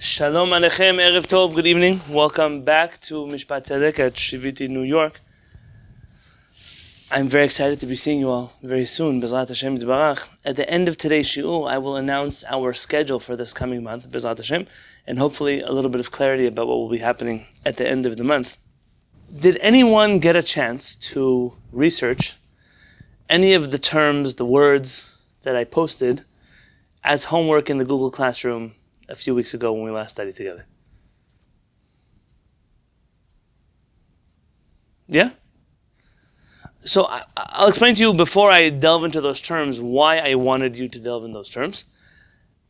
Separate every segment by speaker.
Speaker 1: Shalom Alechem, Erev Tov, good evening. Welcome back to Mishpat Tzedek at Shiviti, New York. I'm very excited to be seeing you all very soon, B'ezrat Hashem Yitbarach. At the end of today's shiur, I will announce our schedule for this coming month, B'ezrat Hashem, and hopefully a little bit of clarity about what will be happening at the end of the month. Did anyone get a chance to research any of the terms, the words that I posted as homework in the Google Classroom a few weeks ago when we last studied together? Yeah? So I'll explain to you before I delve into those terms why I wanted you to delve in those terms.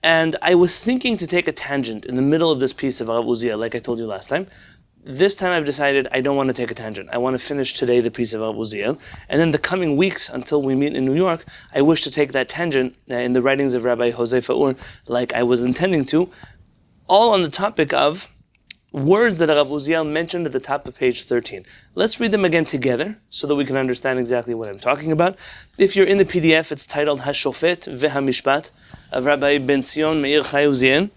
Speaker 1: And I was thinking to take a tangent in the middle of this piece of Uziel, like I told you last time. This time I've decided I don't want to take a tangent. I want to finish today the piece of Uziel. And then the coming weeks until we meet in New York, I wish to take that tangent in the writings of Rabbi Jose Faur, like I was intending to, all on the topic of words that Rav Uziel mentioned at the top of page 13. Let's read them again together so that we can understand exactly what I'm talking about. If you're in the PDF, it's titled HaShofet VeHaMishpat of Rabbi Benzion, Meir, Uziel.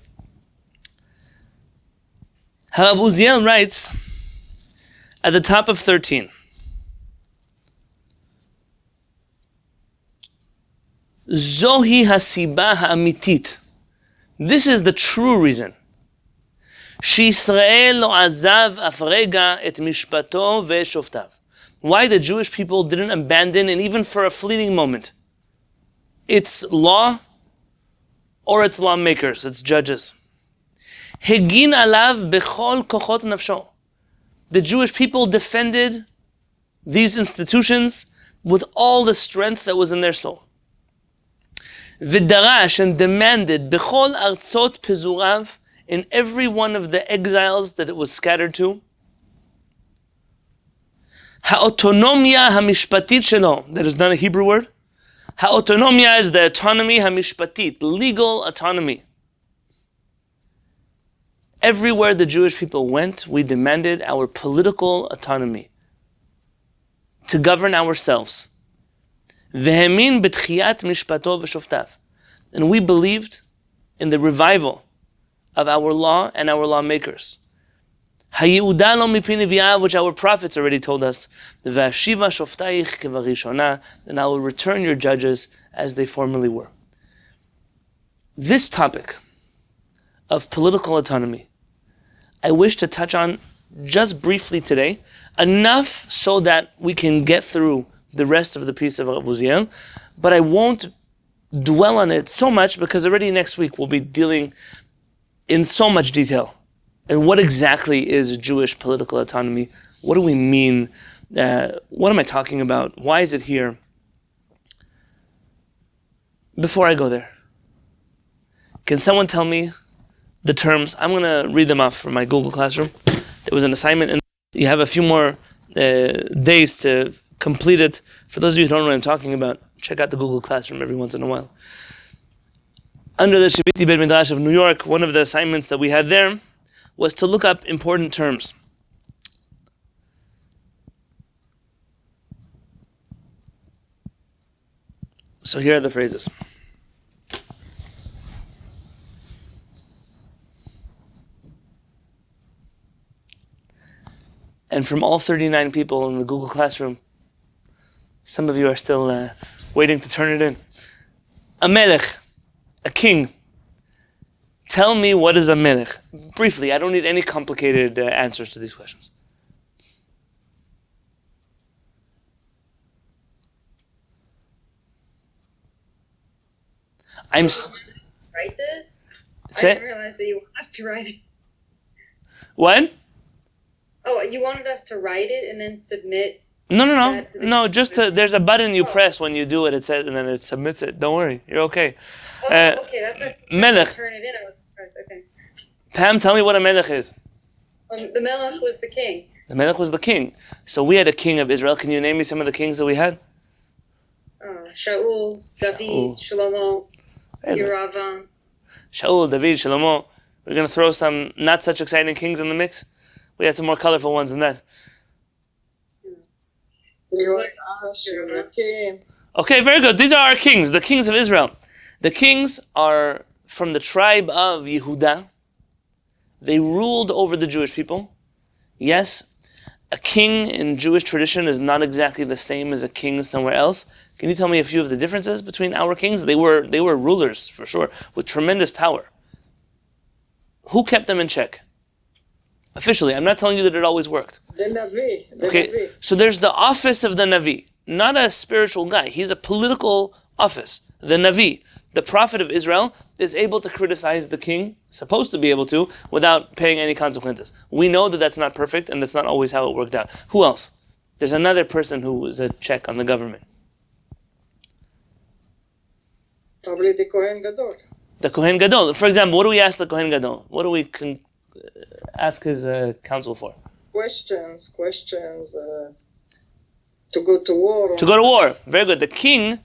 Speaker 1: Rav Uziel writes at the top of 13, Zohi hasiba ha'amitit. This is the true reason. Sh'Yisrael lo azav af rega et mishpato ve'shoftav. Why the Jewish people didn't abandon, and even for a fleeting moment, its law or its lawmakers, its judges. Hegin alav bechol kochot nafsho. The Jewish people defended these institutions with all the strength that was in their soul. V'darash, and demanded bechol artzot pezurav, in every one of the exiles that it was scattered to. Ha'autonomia hamishpatit shelo. That is not a Hebrew word. Ha'autonomia is the autonomy hamishpatit, legal autonomy. Everywhere the Jewish people went, we demanded our political autonomy to govern ourselves. Vehemin betchiyat mishpato v'shoftav. And we believed in the revival of our law and our lawmakers. Hayeuda lo mipi nevi'av, which our prophets already told us. Ve'ashiva shoftaich kevarishona, and I will return your judges as they formerly were. This topic of political autonomy, I wish to touch on just briefly today, enough so that we can get through the rest of the piece of Uziel, but I won't dwell on it so much because already next week we'll be dealing in so much detail. And what exactly is Jewish political autonomy? What do we mean? What am I talking about? Why is it here? Before I go there, can someone tell me the terms? I'm going to read them off from my Google Classroom. There was an assignment, and you have a few more days to complete it. For those of you who don't know what I'm talking about, check out the Google Classroom every once in a while. Under the Shiviti Midrash of New York, one of the assignments that we had there was to look up important terms. So here are the phrases. And from all 39 people in the Google Classroom, some of you are still waiting to turn it in. A melech, a king. Tell me, what is a melech? Briefly, I don't need any complicated answers to these questions.
Speaker 2: Write this? I didn't realize that you wanted us to write it.
Speaker 1: What?
Speaker 2: Oh, you wanted us to write it and then submit?
Speaker 1: No, just there's a button you press when you do it, it says, and then it submits it. Don't worry, you're okay.
Speaker 2: Okay, that's a
Speaker 1: melech.
Speaker 2: Turn it in. Okay.
Speaker 1: Pam, tell me what a melech is.
Speaker 2: The melech was the king.
Speaker 1: The melech was the king. So we had a king of Israel. Can you name me some of the kings that we had?
Speaker 2: Shaul, David, Shlomo, Yeravam.
Speaker 1: Shaul, David, Shlomo. We're going to throw some not such exciting kings in the mix. We had some more colorful ones than that. Okay, very good. These are our kings, the kings of Israel. The kings are from the tribe of Yehuda, They ruled over the Jewish people. Yes, a king in Jewish tradition is not exactly the same as a king somewhere else. Can you tell me a few of the differences between our kings? They were rulers, for sure, with tremendous power. Who kept them in check? Officially, I'm not telling you that it always worked.
Speaker 3: The Navi.
Speaker 1: Okay, so there's the office of the Navi, not a spiritual guy. He's a political office. The Navi, the prophet of Israel, is able to criticize the king, supposed to be able to, without paying any consequences. We know that that's not perfect, and that's not always how it worked out. Who else? There's another person who is a check on the government.
Speaker 3: Probably the Kohen Gadol.
Speaker 1: The Kohen Gadol. For example, what do we ask the Kohen Gadol? What do we ask his counsel for?
Speaker 3: Questions. To go to war.
Speaker 1: To go to war. Very good. The king,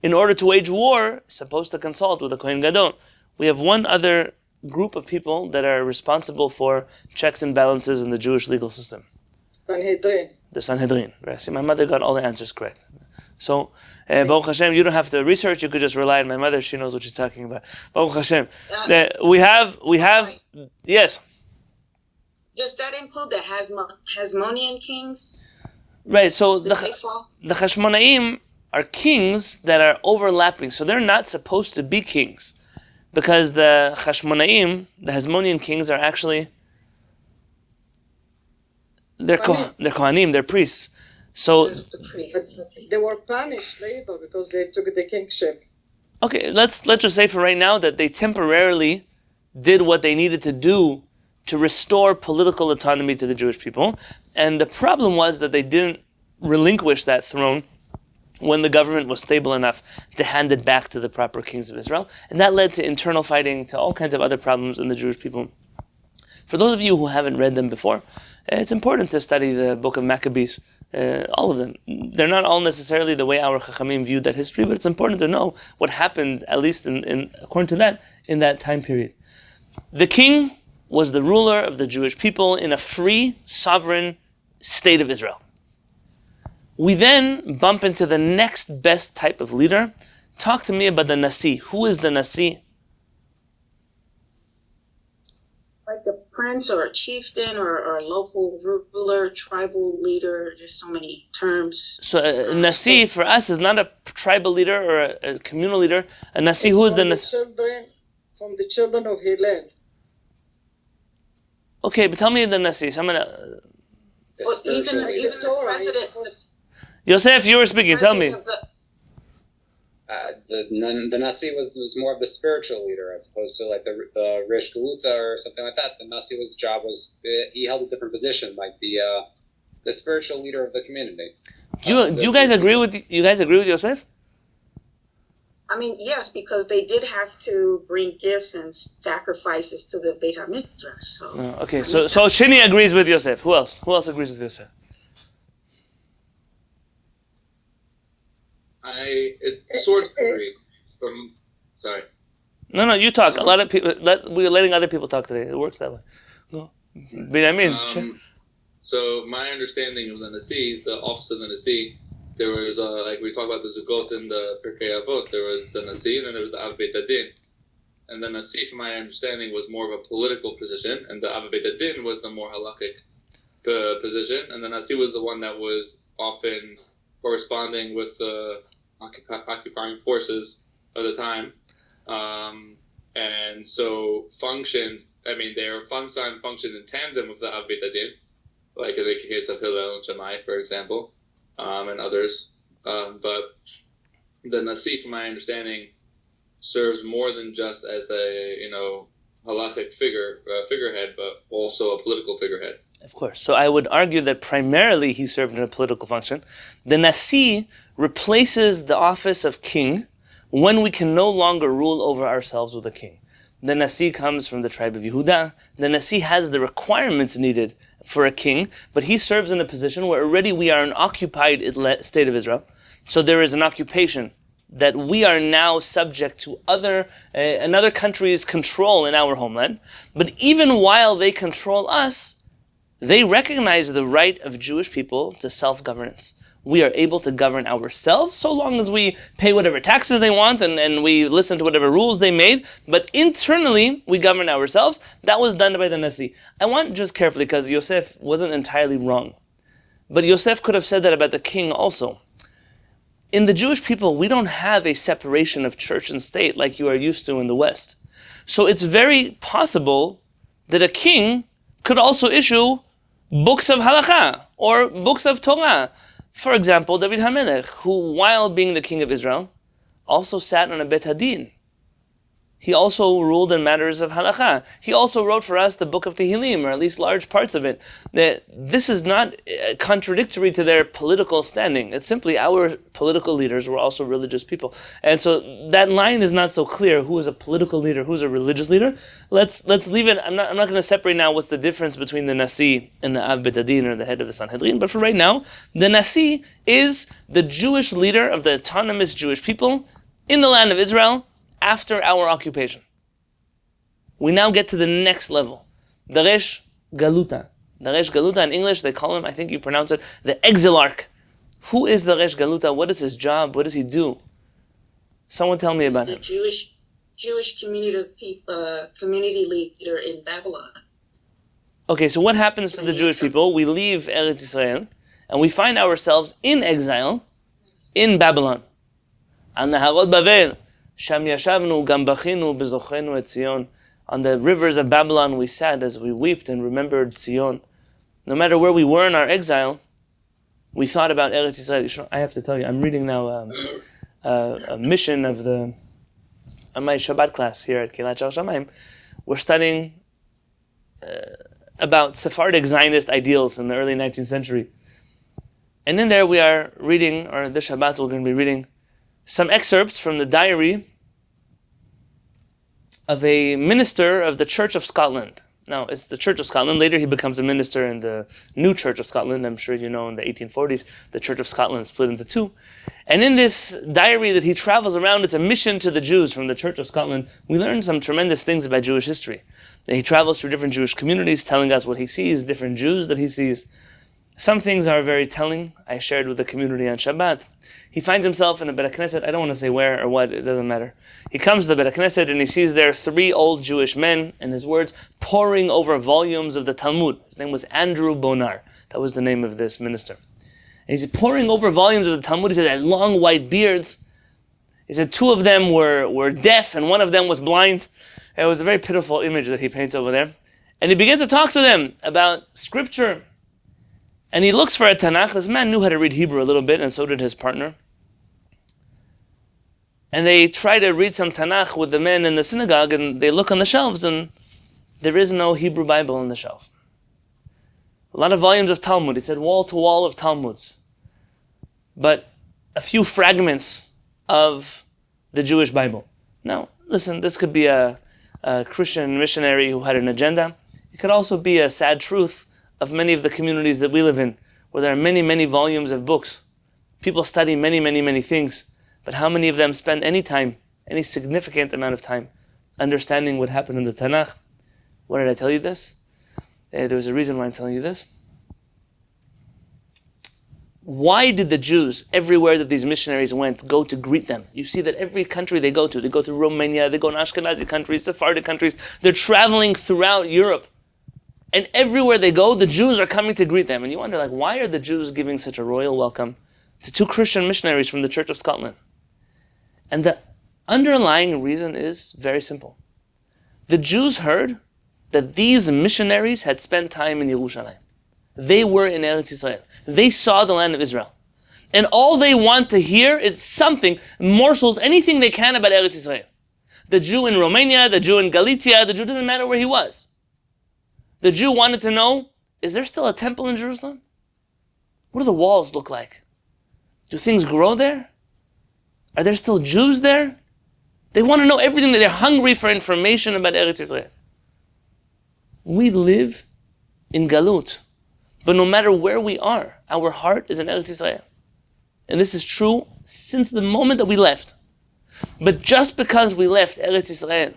Speaker 1: in order to wage war, is supposed to consult with the Kohen Gadol. We have one other group of people that are responsible for checks and balances in the Jewish legal system.
Speaker 3: Sanhedrin.
Speaker 1: The Sanhedrin. Right? See, my mother got all the answers correct. So, Baruch Hashem, you don't have to research. You could just rely on my mother. She knows what she's talking about. Baruch Hashem. We have. Yes.
Speaker 4: Does that include the Hasmonean kings?
Speaker 1: Right. So the Hashmonaim are kings that are overlapping. So they're not supposed to be kings, because the Hashmonaim, the Hasmonean kings, are actually they're Kohanim, they're priests. So
Speaker 3: they were punished later because they took the kingship.
Speaker 1: Okay, let's just say for right now that they temporarily did what they needed to do to restore political autonomy to the Jewish people. And the problem was that they didn't relinquish that throne when the government was stable enough to hand it back to the proper kings of Israel. And that led to internal fighting, to all kinds of other problems in the Jewish people. For those of you who haven't read them before, it's important to study the book of Maccabees, all of them. They're not all necessarily the way our HaShamayim viewed that history, but it's important to know what happened, at least in according to that, in that time period. The king was the ruler of the Jewish people in a free, sovereign state of Israel. We then bump into the next best type of leader. Talk to me about the Nasi. Who is the Nasi?
Speaker 4: Like a prince or a chieftain or a local ruler, tribal leader. There's so many terms.
Speaker 1: So Nasi for us is not a tribal leader or a communal leader. A Nasi, who is the Nasi?
Speaker 3: From the children of Hillel.
Speaker 1: Okay, but tell me the Nasi.
Speaker 4: Even the president.
Speaker 1: Yosef, you were speaking. Tell me.
Speaker 5: The Nasi was more of the spiritual leader as opposed to like the Rish Galuta or something like that. The Nasi's job was he held a different position, like the spiritual leader of the community.
Speaker 1: Do you guys agree with Yosef?
Speaker 4: I mean, yes, because they did have to bring gifts and sacrifices to the Beit HaMikdash. So.
Speaker 1: Okay, so Shini agrees with Yosef. Who else? Who else agrees with Yosef?
Speaker 6: I sort of agree. Sorry.
Speaker 1: No, you talk. A lot of people. We're letting other people talk today. It works that way. Go.
Speaker 6: So my understanding of the Nasi, the office of the Nasi, there was like we talk about the Zugot in the Pirkei Avot. There was the Nasi, and then there was the Av Beit Adin. And the Nasi, from my understanding, was more of a political position, and the Av Beit Adin was the more halachic position. And the Nasi was the one that was often corresponding with the occupying forces of the time, and so functioned. I mean, they are functioned in tandem with the Av Beit Adin, like in the case of Hillel and Shammai, for example, and others. But the Nasi, from my understanding, serves more than just as a halachic figurehead, but also a political figurehead.
Speaker 1: Of course. So I would argue that primarily he served in a political function. The Nasi replaces the office of king when we can no longer rule over ourselves with a king. The Nasi comes from the tribe of Yehuda. The Nasi has the requirements needed for a king, but he serves in a position where already we are an occupied state of Israel. So there is an occupation that we are now subject to another country's control in our homeland. But even while they control us, they recognize the right of Jewish people to self-governance. we are able to govern ourselves, so long as we pay whatever taxes they want and we listen to whatever rules they made. But internally, we govern ourselves. That was done by the Nasi. I want just carefully, because Yosef wasn't entirely wrong. But Yosef could have said that about the king also. In the Jewish people, we don't have a separation of church and state like you are used to in the West. So it's very possible that a king could also issue books of halakha or books of Torah. For example, David HaMelech, who while being the king of Israel, also sat on a Bet Hadin. He also ruled in matters of halakha. He also wrote for us the book of Tehillim, or at least large parts of it. That this is not contradictory to their political standing. It's simply our political leaders were also religious people. And so that line is not so clear. Who is a political leader? Who is a religious leader? Let's leave it. I'm not going to separate now what's the difference between the Nasi and the Av Bet Hadin, or the head of the Sanhedrin. But for right now, the Nasi is the Jewish leader of the autonomous Jewish people in the land of Israel, after our occupation. We now get to the next level. The Resh Galuta. The Resh Galuta in English, they call him, I think you pronounce it, the exilarch. Who is the Resh Galuta? What is his job? What does he do? Someone tell me about him.
Speaker 4: The Jewish community leader in Babylon.
Speaker 1: Okay, so what happens to the Jewish people? We leave Eretz Israel, and we find ourselves in exile in Babylon. Al Naharot Bavel. Sham yashavnu gam bachinu bezochenu et Zion. On the rivers of Babylon we sat as we wept and remembered Zion. No matter where we were in our exile, we thought about Eretz Yisrael. I have to tell you, I'm reading now a mission of my Shabbat class here at Kehillat HaShamayim. We're studying about Sephardic Zionist ideals in the early 19th century. And in there we are reading, or this Shabbat we're going to be reading, some excerpts from the diary of a minister of the Church of Scotland. Now, it's the Church of Scotland. Later he becomes a minister in the new Church of Scotland. I'm sure you know in the 1840s, the Church of Scotland split into two. And in this diary that he travels around, it's a mission to the Jews from the Church of Scotland. We learn some tremendous things about Jewish history. That he travels through different Jewish communities, telling us what he sees, different Jews that he sees. Some things are very telling. I shared with the community on Shabbat. He finds himself in a Bet Knesset. I don't want to say where or what, it doesn't matter. He comes to the Bet Knesset and he sees there 3 old Jewish men, and his words, poring over volumes of the Talmud. His name was Andrew Bonar. That was the name of this minister. And he's poring over volumes of the Talmud. He said, they had long white beards. He said 2 of them were deaf and 1 of them was blind. It was a very pitiful image that he paints over there. And he begins to talk to them about scripture. And he looks for a Tanakh. This man knew how to read Hebrew a little bit, and so did his partner. And they try to read some Tanakh with the men in the synagogue, and they look on the shelves, and there is no Hebrew Bible on the shelf. A lot of volumes of Talmud. He said wall to wall of Talmuds. But a few fragments of the Jewish Bible. Now, listen, this could be a Christian missionary who had an agenda. It could also be a sad truth of many of the communities that we live in, where there are many, many volumes of books. People study many, many, many things, but how many of them spend any time, any significant amount of time, understanding what happened in the Tanakh? Why did I tell you this? There's a reason why I'm telling you this. Why did the Jews, everywhere that these missionaries went, go to greet them? You see that every country they go through Romania, they go in Ashkenazi countries, Sephardic countries, they're traveling throughout Europe. And everywhere they go, the Jews are coming to greet them. And you wonder, why are the Jews giving such a royal welcome to 2 Christian missionaries from the Church of Scotland? And the underlying reason is very simple. The Jews heard that these missionaries had spent time in Yerushalayim. They were in Eretz Yisrael. They saw the land of Israel. And all they want to hear is something, morsels, anything they can about Eretz Yisrael. The Jew in Romania, the Jew in Galicia, the Jew doesn't matter where he was. The Jew wanted to know, is there still a temple in Jerusalem? What do the walls look like? Do things grow there? Are there still Jews there? They want to know everything. They're hungry for information about Eretz Yisrael. We live in Galut, but no matter where we are, our heart is in Eretz Yisrael. And this is true since the moment that we left. But just because we left Eretz Yisrael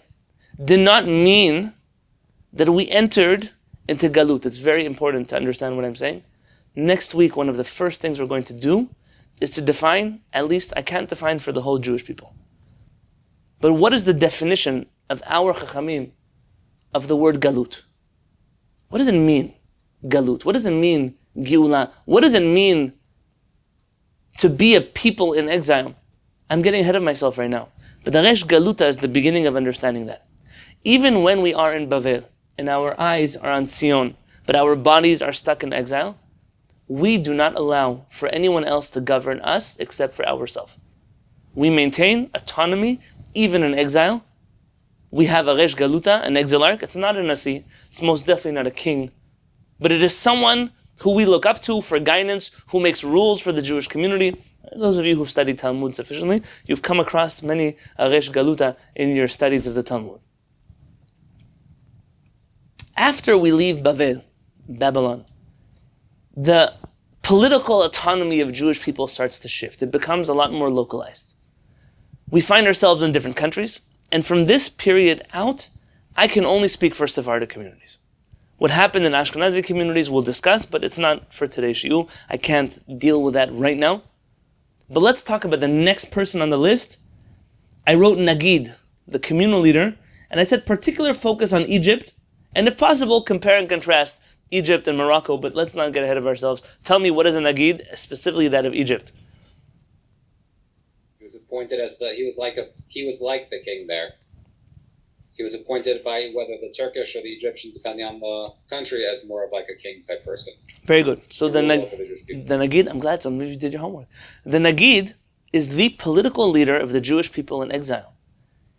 Speaker 1: did not mean that we entered into Galut. It's very important to understand what I'm saying. next week, one of the first things we're going to do is to define, at least I can't define for the whole Jewish people, but what is the definition of our Chachamim of the word galut? What does it mean, galut? What does it mean, geula? What does it mean to be a people in exile? I'm getting ahead of myself right now. But the Resh Galuta is the beginning of understanding that. Even when we are in Bavel, and our eyes are on Zion, but our bodies are stuck in exile, we do not allow for anyone else to govern us except for ourselves. We maintain autonomy, even in exile. We have a Resh Galuta, an exilarch. It's not a Nasi. It's most definitely not a king. But it is someone who we look up to for guidance, who makes rules for the Jewish community. Those of you who've studied Talmud sufficiently, you've come across many Resh Galuta in your studies of the Talmud. After we leave Babylon, the political autonomy of Jewish people starts to shift. It becomes a lot more localized. We find ourselves in different countries, and from this period out, I can only speak for Sephardic communities. What happened in Ashkenazi communities we'll discuss, but it's not for today's shiur. I can't deal with that right now. But let's talk about the next person on the list. I wrote Nagid, the communal leader, and I said particular focus on Egypt, and if possible, compare and contrast Egypt and Morocco, but let's not get ahead of ourselves. Tell me, what is a Nagid, specifically that of Egypt?
Speaker 5: He was appointed as he was like the king there. He was appointed by whether the Turkish or the Egyptian, depending on the country, as more of like a king type person.
Speaker 1: Very good. So the Nagid, I'm glad some of you did your homework. The Nagid is the political leader of the Jewish people in exile.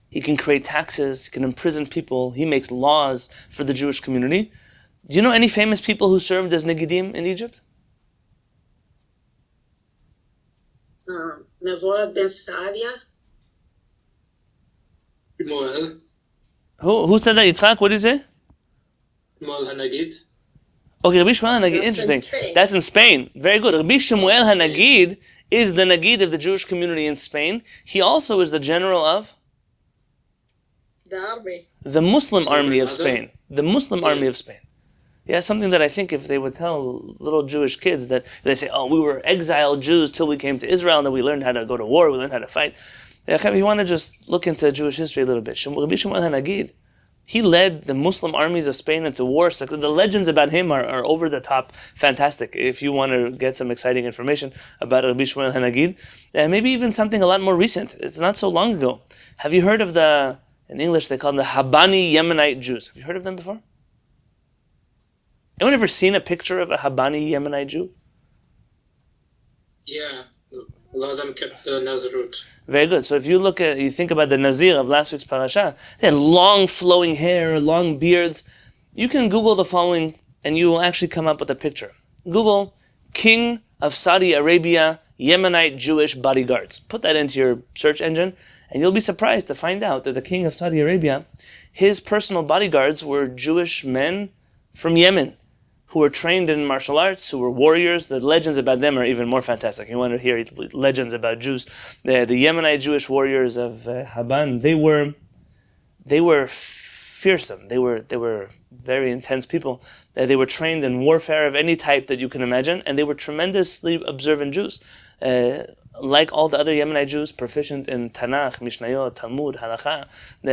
Speaker 1: He can create taxes, he can imprison people, he makes laws for the Jewish community. Do you know any famous people who served as Nagidim in Egypt?
Speaker 4: Nevoah ben Saadia.
Speaker 7: Shmuel.
Speaker 1: Who said that? Yitzchak, what did you say?
Speaker 7: Shmuel HaNagid.
Speaker 1: Okay, Rabbi Shmuel HaNagid,
Speaker 3: That's in
Speaker 1: interesting.
Speaker 3: Spain.
Speaker 1: That's in Spain. Very good. Rabbi Shmuel HaNagid is the Nagid of the Jewish community in Spain. He also is the general of
Speaker 3: The army.
Speaker 1: the Muslim army of
Speaker 7: Another?
Speaker 1: Spain. The Muslim army of Spain. Yeah, something that I think if they would tell little Jewish kids that they say, oh, we were exiled Jews till we came to Israel and then we learned how to go to war, we learned how to fight. If you want to just look into Jewish history a little bit, Rabbi Shmuel HaNagid, he led the Muslim armies of Spain into war. The legends about him are over the top fantastic. If you want to get some exciting information about Rabbi Shmuel HaNagid, maybe even something a lot more recent. It's not so long ago. Have you heard of in English they call them the Habani Yemenite Jews? Have you heard of them before? Anyone ever seen a picture of a Habani Yemenite Jew?
Speaker 7: Yeah, a lot of them kept the Nazarut.
Speaker 1: Very good. So if you think about the Nazir of last week's parasha, they had long flowing hair, long beards. You can Google the following and you will actually come up with a picture. Google King of Saudi Arabia, Yemenite Jewish bodyguards. Put that into your search engine and you'll be surprised to find out that the King of Saudi Arabia, his personal bodyguards were Jewish men from Yemen, who were trained in martial arts, who were warriors. The legends about them are even more fantastic. You want to hear legends about Jews. The Yemenite Jewish warriors of Haban, they were fearsome. They were very intense people. They were trained in warfare of any type that you can imagine, and they were tremendously observant Jews. Like all the other Yemenite Jews, proficient in Tanakh, Mishnayot, Talmud, Halakha,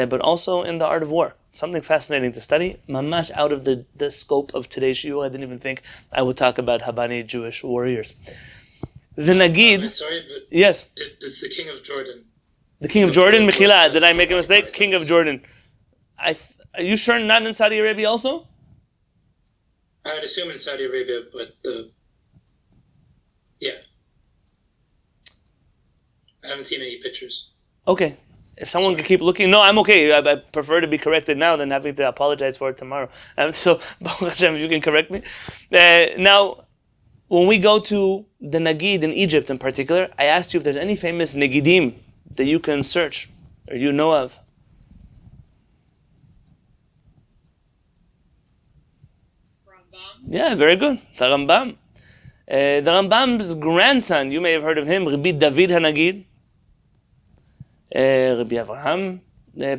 Speaker 1: but also in the art of war. Something fascinating to study, mamash out of the scope of today's shiur. I didn't even think I would talk about Habani Jewish warriors. The Nagid,
Speaker 7: Sorry, but
Speaker 1: yes,
Speaker 7: it's the king of Jordan.
Speaker 1: the king of Jordan, Mechila, did I make a mistake? King of Jordan. Are you sure not in Saudi Arabia also?
Speaker 7: I would assume in Saudi Arabia, but yeah. I haven't seen any pictures.
Speaker 1: Okay. If someone can keep looking, no, I'm okay. I prefer to be corrected now than having to apologize for it tomorrow. So, Baruch Hashem, you can correct me. Now, when we go to the Nagid in Egypt in particular, I asked you if there's any famous Nagidim that you can search or you know of.
Speaker 2: Rambam.
Speaker 1: Yeah, very good. The Rambam. The Rambam's grandson, you may have heard of him, Rabbi David HaNagid. Rabbi Avraham,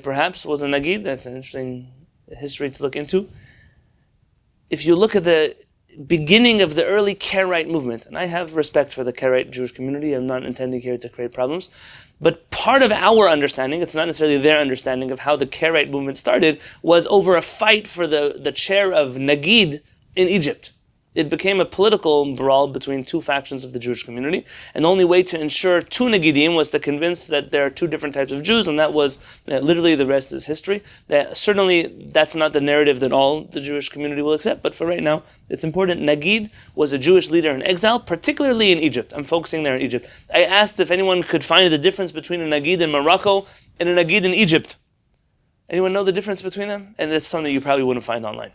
Speaker 1: perhaps, was a Nagid. That's an interesting history to look into. If you look at the beginning of the early Karaite movement. And I have respect for the Karaite Jewish community. I'm not intending here to create problems. But part of our understanding, it's not necessarily their understanding of how the Karaite movement started, was over a fight for the chair of Nagid in Egypt. It became a political brawl between two factions of the Jewish community, and the only way to ensure two Nagidim was to convince that there are two different types of Jews, and that was literally the rest is history. Certainly, that's not the narrative that all the Jewish community will accept, but for right now, it's important. Nagid was a Jewish leader in exile, particularly in Egypt. I'm focusing there in Egypt. I asked if anyone could find the difference between a Nagid in Morocco and a Nagid in Egypt. Anyone know the difference between them? And it's something you probably wouldn't find online.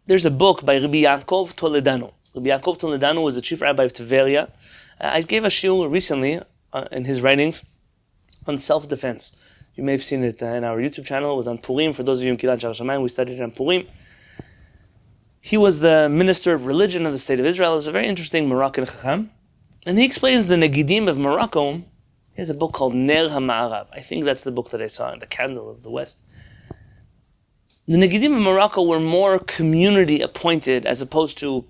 Speaker 1: There's a book by Rabbi Yaakov Toledano. Rabbi Yaakov Toledano was the chief rabbi of Tveria. I gave a shiur recently in his writings on self-defense. You may have seen it in our YouTube channel. It was on Purim. For those of you in Kehillat HaShamayim, we studied it on Purim. He was the minister of religion of the state of Israel. He was a very interesting Moroccan chacham. And he explains the Nagidim of Morocco. He has a book called Ner HaMa'arav. I think that's the book that I saw in the Candle of the West. The Nagidim of Morocco were more community appointed as opposed to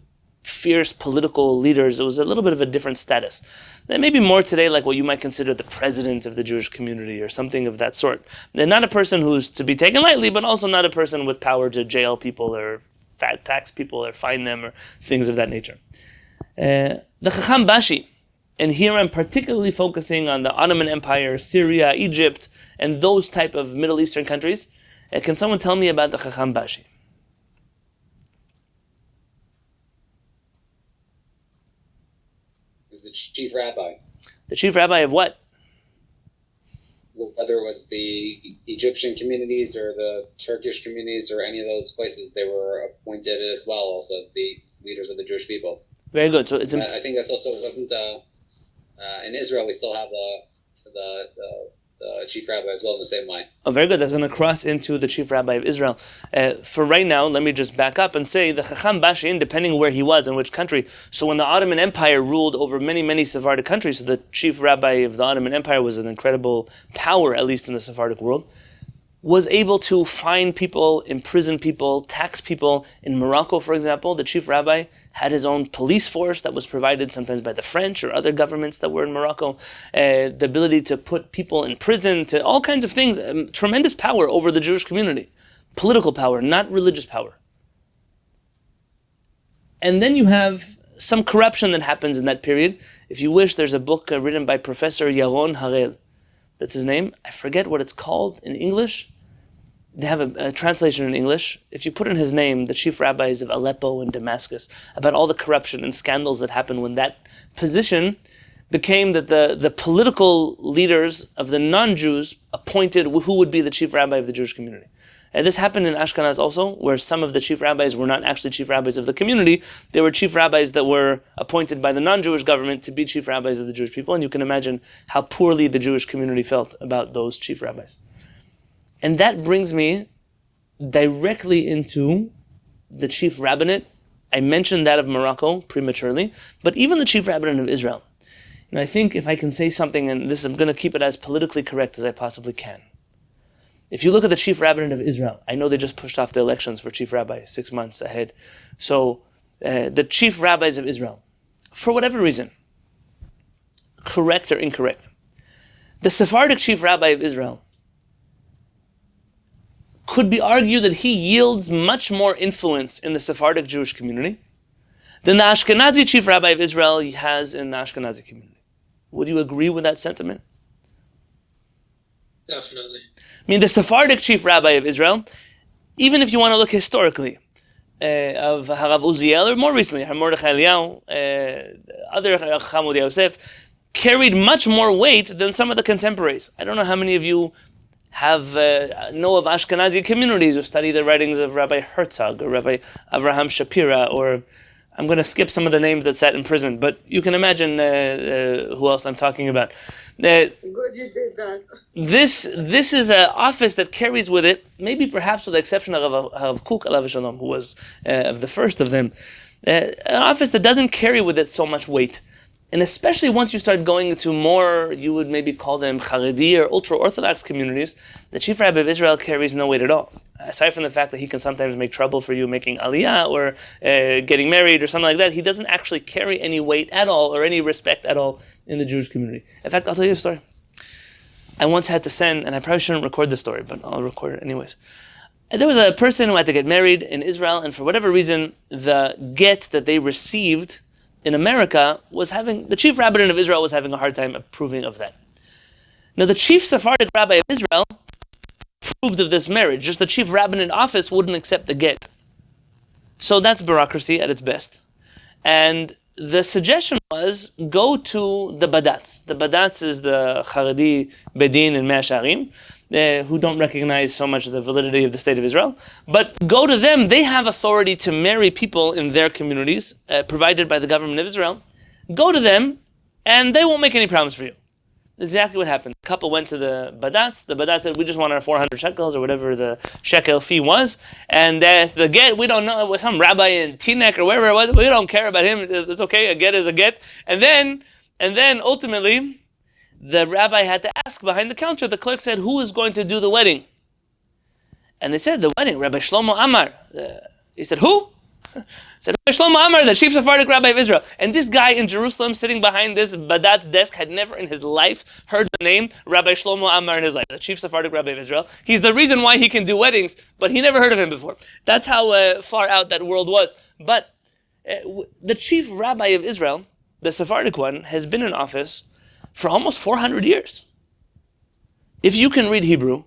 Speaker 1: fierce political leaders. It was a little bit of a different status. They may be more today like what you might consider the president of the Jewish community or something of that sort. They're not a person who's to be taken lightly, but also not a person with power to jail people or fat tax people or fine them or things of that nature. The Chacham Bashi, and here I'm particularly focusing on the Ottoman Empire, Syria, Egypt, and those type of Middle Eastern countries. Can someone tell me about the Chacham Bashi?
Speaker 5: He was the chief rabbi.
Speaker 1: The chief rabbi of what?
Speaker 5: Whether it was the Egyptian communities or the Turkish communities or any of those places, they were appointed as well, also as the leaders of the Jewish people.
Speaker 1: Very good. So it's.
Speaker 5: I think that's also wasn't in Israel. We still have the chief rabbi as well in the same way.
Speaker 1: Oh, very good. That's going to cross into the chief rabbi of Israel. For right now, let me just back up and say the Chacham Bashin, depending where he was and which country. So when the Ottoman Empire ruled over many, many Sephardic countries, so the chief rabbi of the Ottoman Empire was an incredible power, at least in the Sephardic world, was able to fine people, imprison people, tax people. In Morocco, for example, the chief rabbi had his own police force that was provided sometimes by the French or other governments that were in Morocco. The ability to put people in prison, to all kinds of things. Tremendous power over the Jewish community. Political power, not religious power. And then you have some corruption that happens in that period. If you wish, there's a book written by Professor Yaron Harel. That's his name. I forget what it's called in English. They have a translation in English. If you put in his name, the chief rabbis of Aleppo and Damascus, about all the corruption and scandals that happened when that position became that the political leaders of the non-Jews appointed who would be the chief rabbi of the Jewish community. And this happened in Ashkenaz also, where some of the chief rabbis were not actually chief rabbis of the community. They were chief rabbis that were appointed by the non-Jewish government to be chief rabbis of the Jewish people. And you can imagine how poorly the Jewish community felt about those chief rabbis. And that brings me directly into the chief rabbinate. I mentioned that of Morocco prematurely, but even the chief rabbinate of Israel. And I think if I can say something, and this I'm going to keep it as politically correct as I possibly can. If you look at the chief rabbinate of Israel, I know they just pushed off the elections for chief rabbi 6 months ahead. So the chief rabbis of Israel, for whatever reason, correct or incorrect, the Sephardic chief rabbi of Israel could be argued that he yields much more influence in the Sephardic Jewish community than the Ashkenazi chief rabbi of Israel has in the Ashkenazi community. Would you agree with that sentiment?
Speaker 7: Definitely.
Speaker 1: I mean, the Sephardic chief rabbi of Israel, even if you want to look historically, of Harav Uziel, or more recently, Mordechai Eliyahu, other Chamud Yosef, carried much more weight than some of the contemporaries. I don't know how many of you have know of Ashkenazi communities who study the writings of Rabbi Herzog or Rabbi Avraham Shapira, or I'm going to skip some of the names that sat in prison, but you can imagine who else I'm talking about.
Speaker 3: Good you did that.
Speaker 1: This is an office that carries with it, maybe perhaps with the exception of Rav Kook, alav shalom, who was of the first of them, an office that doesn't carry with it so much weight. And especially once you start going into more, you would maybe call them Haredi or ultra-Orthodox communities, the chief rabbi of Israel carries no weight at all. Aside from the fact that he can sometimes make trouble for you making aliyah or getting married or something like that, he doesn't actually carry any weight at all or any respect at all in the Jewish community. In fact, I'll tell you a story. I once had to send, and I probably shouldn't record the story, but I'll record it anyways. There was a person who had to get married in Israel, and for whatever reason, the get that they received in America the chief rabbin of Israel was having a hard time approving of that. Now, the chief Sephardic rabbi of Israel approved of this marriage, just the chief rabbin in office wouldn't accept the get. So that's bureaucracy at its best. And the suggestion was, go to the Badatz. The Badatz is the Haredi Bedin in Mea Shearim, who don't recognize so much of the validity of the state of Israel. But go to them, they have authority to marry people in their communities, provided by the government of Israel. Go to them, and they won't make any problems for you. That's exactly what happened. The couple went to the Badatz. The Badatz said, we just want our 400 shekels, or whatever the shekel fee was. And the get, we don't know, it was some rabbi in Teaneck or wherever it was, we don't care about him, it's okay, a get is a get. And then ultimately, the rabbi had to ask behind the counter. The clerk said, who is going to do the wedding? And they said, the wedding, Rabbi Shlomo Amar. He said, who? He said, Rabbi Shlomo Amar, the chief Sephardic rabbi of Israel. And this guy in Jerusalem sitting behind this Badat's desk had never in his life heard the name Rabbi Shlomo Amar in his life, the chief Sephardic rabbi of Israel. He's the reason why he can do weddings, but he never heard of him before. That's how far out that world was. But the chief rabbi of Israel, the Sephardic one, has been in office for almost 400 years. If you can read Hebrew,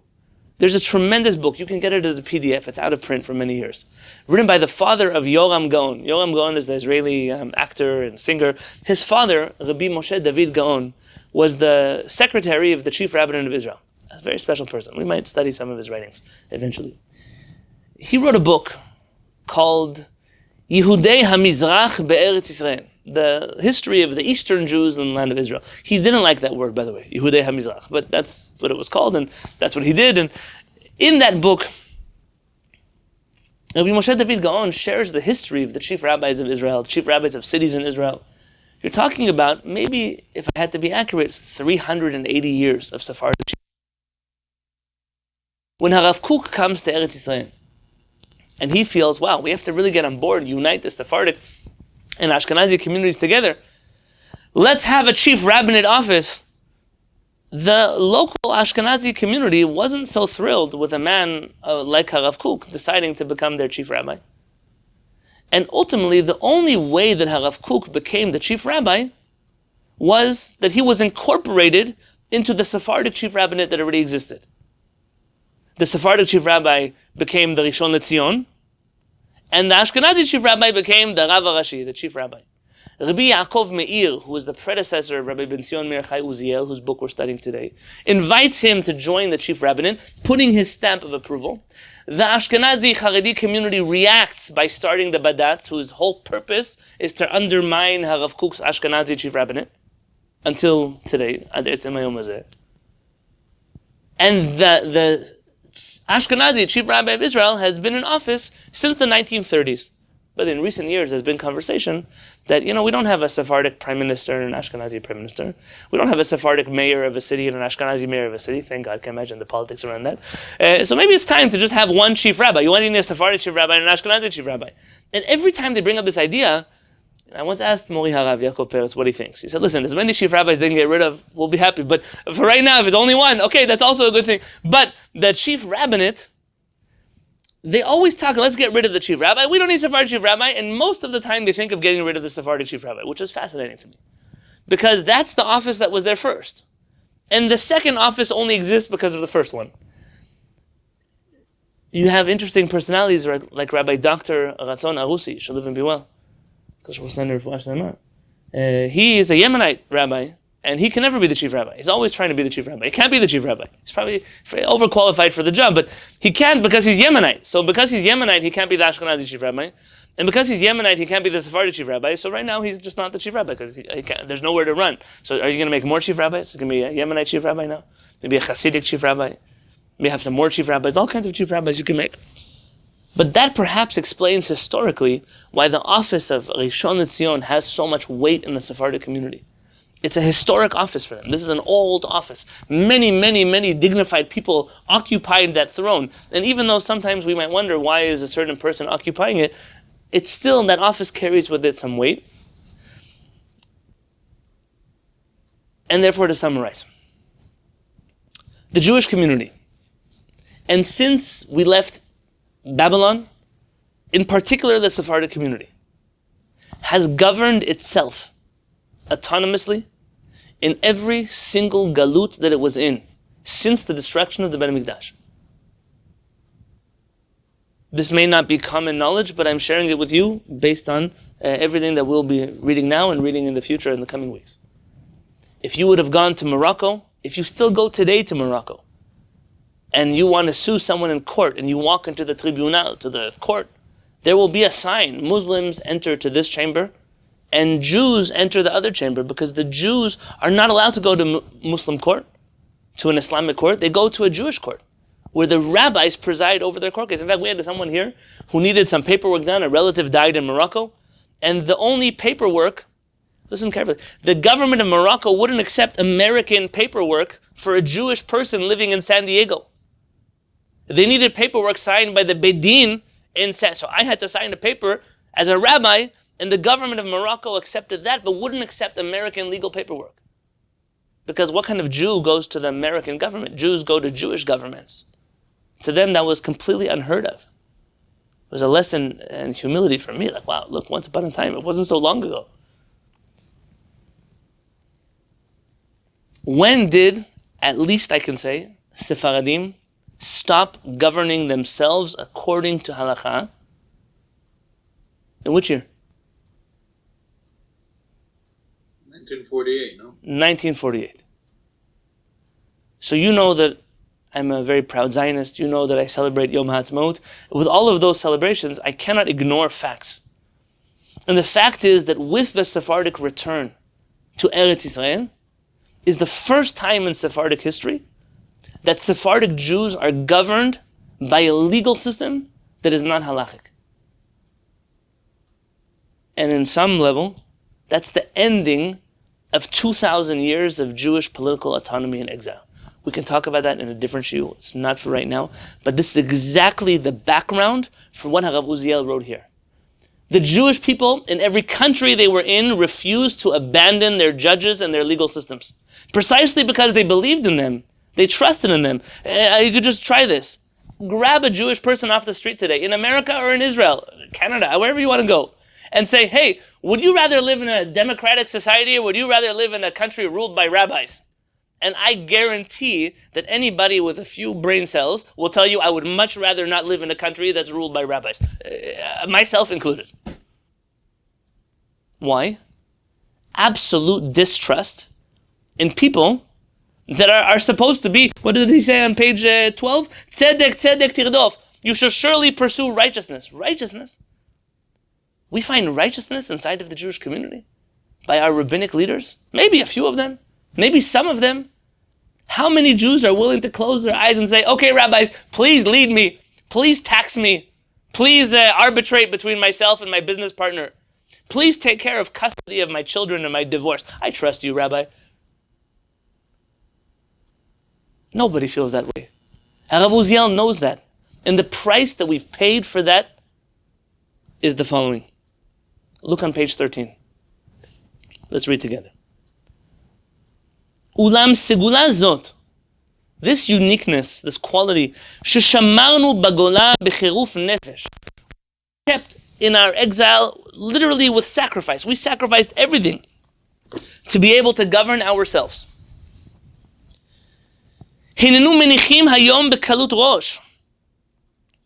Speaker 1: there's a tremendous book. You can get it as a PDF. It's out of print for many years. Written by the father of Yoram Gaon. Yoram Gaon is the Israeli actor and singer. His father, Rabbi Moshe David Gaon, was the secretary of the chief rabbinate of Israel. A very special person. We might study some of his writings eventually. He wrote a book called Yehudei HaMizrach Be'eretz Yisrael, the history of the Eastern Jews in the land of Israel. He didn't like that word, by the way, Yehudei HaMizrach, but that's what it was called, and that's what he did. And in that book, Rabbi Moshe David Gaon shares the history of the chief rabbis of Israel, the chief rabbis of cities in Israel. You're talking about, maybe, if I had to be accurate, 380 years of Sephardic. When Harav Kook comes to Eretz Yisrael, and he feels, wow, we have to really get on board, unite the Sephardic and Ashkenazi communities together. Let's have a chief rabbinate office. The local Ashkenazi community wasn't so thrilled with a man like Harav Kook deciding to become their chief rabbi. And ultimately, the only way that Harav Kook became the chief rabbi was that he was incorporated into the Sephardic chief rabbinate that already existed. The Sephardic chief rabbi became the Rishon LeZion, and the Ashkenazi chief rabbi became the Rav HaRashi, the chief rabbi. Rabbi Yaakov Meir, who was the predecessor of Rabbi Benzion Meir Uziel, whose book we're studying today, invites him to join the chief rabbinate, putting his stamp of approval. The Ashkenazi Haredi community reacts by starting the Badatz, whose whole purpose is to undermine Harav Kook's Ashkenazi chief rabbinate, until today, ad etzem hayom hazeh. And the Ashkenazi chief rabbi of Israel has been in office since the 1930s. But in recent years, there's been conversation that, we don't have a Sephardic prime minister and an Ashkenazi prime minister. We don't have a Sephardic mayor of a city and an Ashkenazi mayor of a city. Thank God, I can imagine the politics around that. So maybe it's time to just have one chief rabbi. You want to need a Sephardic chief rabbi and an Ashkenazi chief rabbi. And every time they bring up this idea, I once asked Mori Harav Yaakov Peretz what he thinks. He said, listen, as many chief rabbis they can get rid of, we'll be happy. But for right now, if it's only one, okay, that's also a good thing. But the chief rabbinate, they always talk, let's get rid of the chief rabbi. We don't need Sephardic chief rabbi. And most of the time, they think of getting rid of the Sephardic chief rabbi, which is fascinating to me. Because that's the office that was there first. And the second office only exists because of the first one. You have interesting personalities like Rabbi Dr. Ratzon Arusi, shall live and be well. He is a Yemenite rabbi, and he can never be the chief rabbi. He's always trying to be the chief rabbi. He can't be the chief rabbi. He's probably overqualified for the job, but he can't because he's Yemenite. So because he's Yemenite, he can't be the Ashkenazi chief rabbi. And because he's Yemenite, he can't be the Sephardic chief rabbi. So right now, he's just not the chief rabbi because there's nowhere to run. So are you going to make more chief rabbis? There's going to be a Yemenite chief rabbi now. Maybe a Hasidic chief rabbi. Maybe have some more chief rabbis. All kinds of chief rabbis you can make. But that perhaps explains historically why the office of Rishon LeZion has so much weight in the Sephardic community. It's a historic office for them. This is an old office. Many, many, many dignified people occupied that throne. And even though sometimes we might wonder why is a certain person occupying it, it's still, that office carries with it some weight. And therefore, to summarize, the Jewish community, and since we left Babylon, in particular the Sephardic community, has governed itself autonomously in every single galut that it was in since the destruction of the Beit HaMikdash. This may not be common knowledge, but I'm sharing it with you based on everything that we'll be reading now and reading in the future in the coming weeks. If you would have gone to Morocco, if you still go today to Morocco, and you want to sue someone in court, and you walk into the tribunal, to the court, there will be a sign, Muslims enter to this chamber, and Jews enter the other chamber, because the Jews are not allowed to go to Muslim court, to an Islamic court. They go to a Jewish court, where the rabbis preside over their court case. In fact, we had someone here who needed some paperwork done. A relative died in Morocco, and the only paperwork, listen carefully, the government of Morocco wouldn't accept American paperwork for a Jewish person living in San Diego. They needed paperwork signed by the Bedin in San. So I had to sign a paper as a rabbi, and the government of Morocco accepted that, but wouldn't accept American legal paperwork. Because what kind of Jew goes to the American government? Jews go to Jewish governments. To them, that was completely unheard of. It was a lesson in humility for me. Like, wow, look, once upon a time, it wasn't so long ago. When did, at least I can say, Sephardim stop governing themselves according to halakha? In which year?
Speaker 6: 1948, no?
Speaker 1: 1948. So you know that I'm a very proud Zionist. You know that I celebrate Yom HaAtzmaut. With all of those celebrations, I cannot ignore facts. And the fact is that with the Sephardic return to Eretz Yisrael, is the first time in Sephardic history that Sephardic Jews are governed by a legal system that is not halachic. And in some level, that's the ending of 2,000 years of Jewish political autonomy and exile. We can talk about that in a different shiur. It's not for right now. But this is exactly the background for what Harav Uziel wrote here. The Jewish people in every country they were in refused to abandon their judges and their legal systems. Precisely because they believed in them. They trusted in them. You could just try this. Grab a Jewish person off the street today, in America or in Israel, Canada, wherever you want to go, and say, hey, would you rather live in a democratic society or would you rather live in a country ruled by rabbis? And I guarantee that anybody with a few brain cells will tell you, I would much rather not live in a country that's ruled by rabbis. Myself included. Why? Absolute distrust in people that are supposed to be, what did he say on page 12? Tzedek, tzedek tirdof. You shall surely pursue righteousness. Righteousness? We find righteousness inside of the Jewish community by our rabbinic leaders. Maybe a few of them. Maybe some of them. How many Jews are willing to close their eyes and say, okay, rabbis, please lead me. Please tax me. Please arbitrate between myself and my business partner. Please take care of custody of my children and my divorce. I trust you, Rabbi. Nobody feels that way. Harav Uziel knows that. And the price that we've paid for that is the following. Look on page 13. Let's read together. Ulam segula zot. This uniqueness, this quality, sheshamarnu bagola bechiruf nefesh. Kept in our exile, literally with sacrifice. We sacrificed everything to be able to govern ourselves. Hinenu menichim hayom bekalut rosh.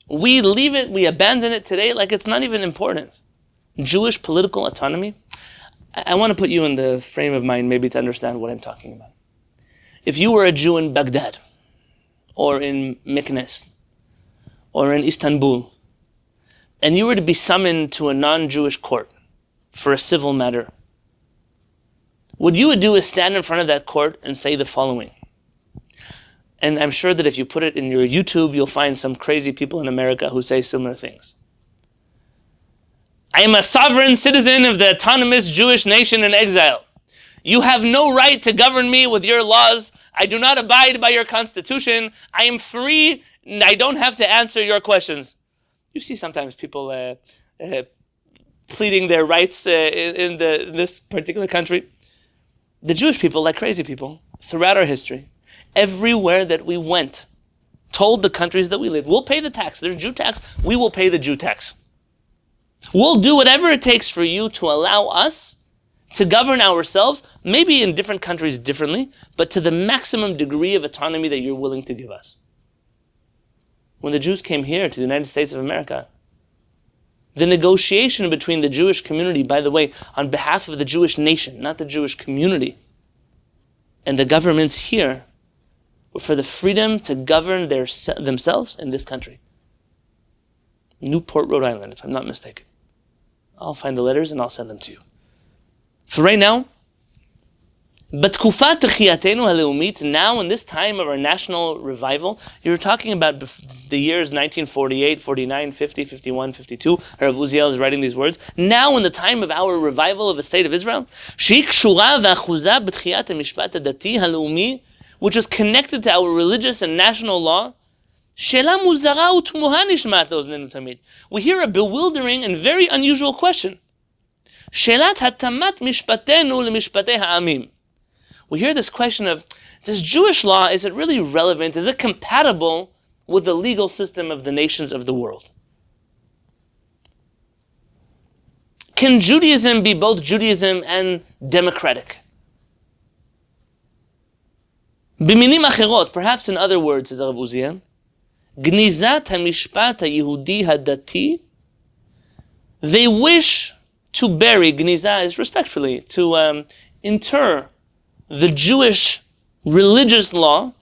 Speaker 1: We leave it, we abandon it today like it's not even important. Jewish political autonomy. I want to put you in the frame of mind maybe to understand what I'm talking about. If you were a Jew in Baghdad, or in Meknes, or in Istanbul, and you were to be summoned to a non-Jewish court for a civil matter, what you would do is stand in front of that court and say the following. And I'm sure that if you put it in your YouTube, you'll find some crazy people in America who say similar things. I am a sovereign citizen of the autonomous Jewish nation in exile. You have no right to govern me with your laws. I do not abide by your constitution. I am free. And I don't have to answer your questions. You see sometimes people pleading their rights in this particular country. The Jewish people, like crazy people, throughout our history, everywhere that we went, told the countries that we live, we'll pay the tax. There's Jew tax. We will pay the Jew tax. We'll do whatever it takes for you to allow us to govern ourselves, maybe in different countries differently, but to the maximum degree of autonomy that you're willing to give us. When the Jews came here to the United States of America, the negotiation between the Jewish community, by the way, on behalf of the Jewish nation, not the Jewish community, and the governments here, were for the freedom to govern themselves in this country. Newport, Rhode Island, if I'm not mistaken. I'll find the letters and I'll send them to you. For right now, בתקופת תחייתנו הלאומית, now in this time of our national revival, you're talking about the years 1948, 49, 50, 51, 52, Rabbi Uziel is writing these words. Now in the time of our revival of the state of Israel, שהיא קשורה ואחוזה בתחיית המשפט הדתי הלאומי, which is connected to our religious and national law, שאלה מוזרה ותמוהה נשמעת לאוזנינו תמיד. We hear a bewildering and very unusual question. שאלת התאמת משפטנו למשפטי העמים. We hear this question of, does Jewish law, is it really relevant? Is it compatible with the legal system of the nations of the world? Can Judaism be both Judaism and democratic? במילים אחרות, perhaps in other words, says Rabbi Uziel, גניזת המשפט היהודי הדתי, they wish to bury, gniza is respectfully, to inter the Jewish religious law,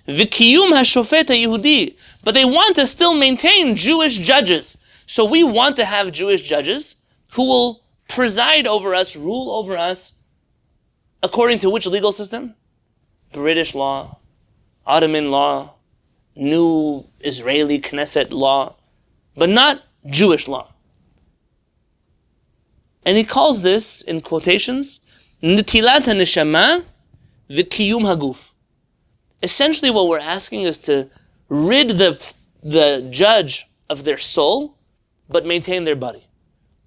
Speaker 1: v'kiyum HaShofet HaYehudi, but they want to still maintain Jewish judges. So we want to have Jewish judges who will preside over us, rule over us, according to which legal system? British law, Ottoman law, new Israeli Knesset law, but not Jewish law. And he calls this, in quotations, Netilat HaNeshama v'kiyum haguf. Essentially what we're asking is to rid the judge of their soul, but maintain their body.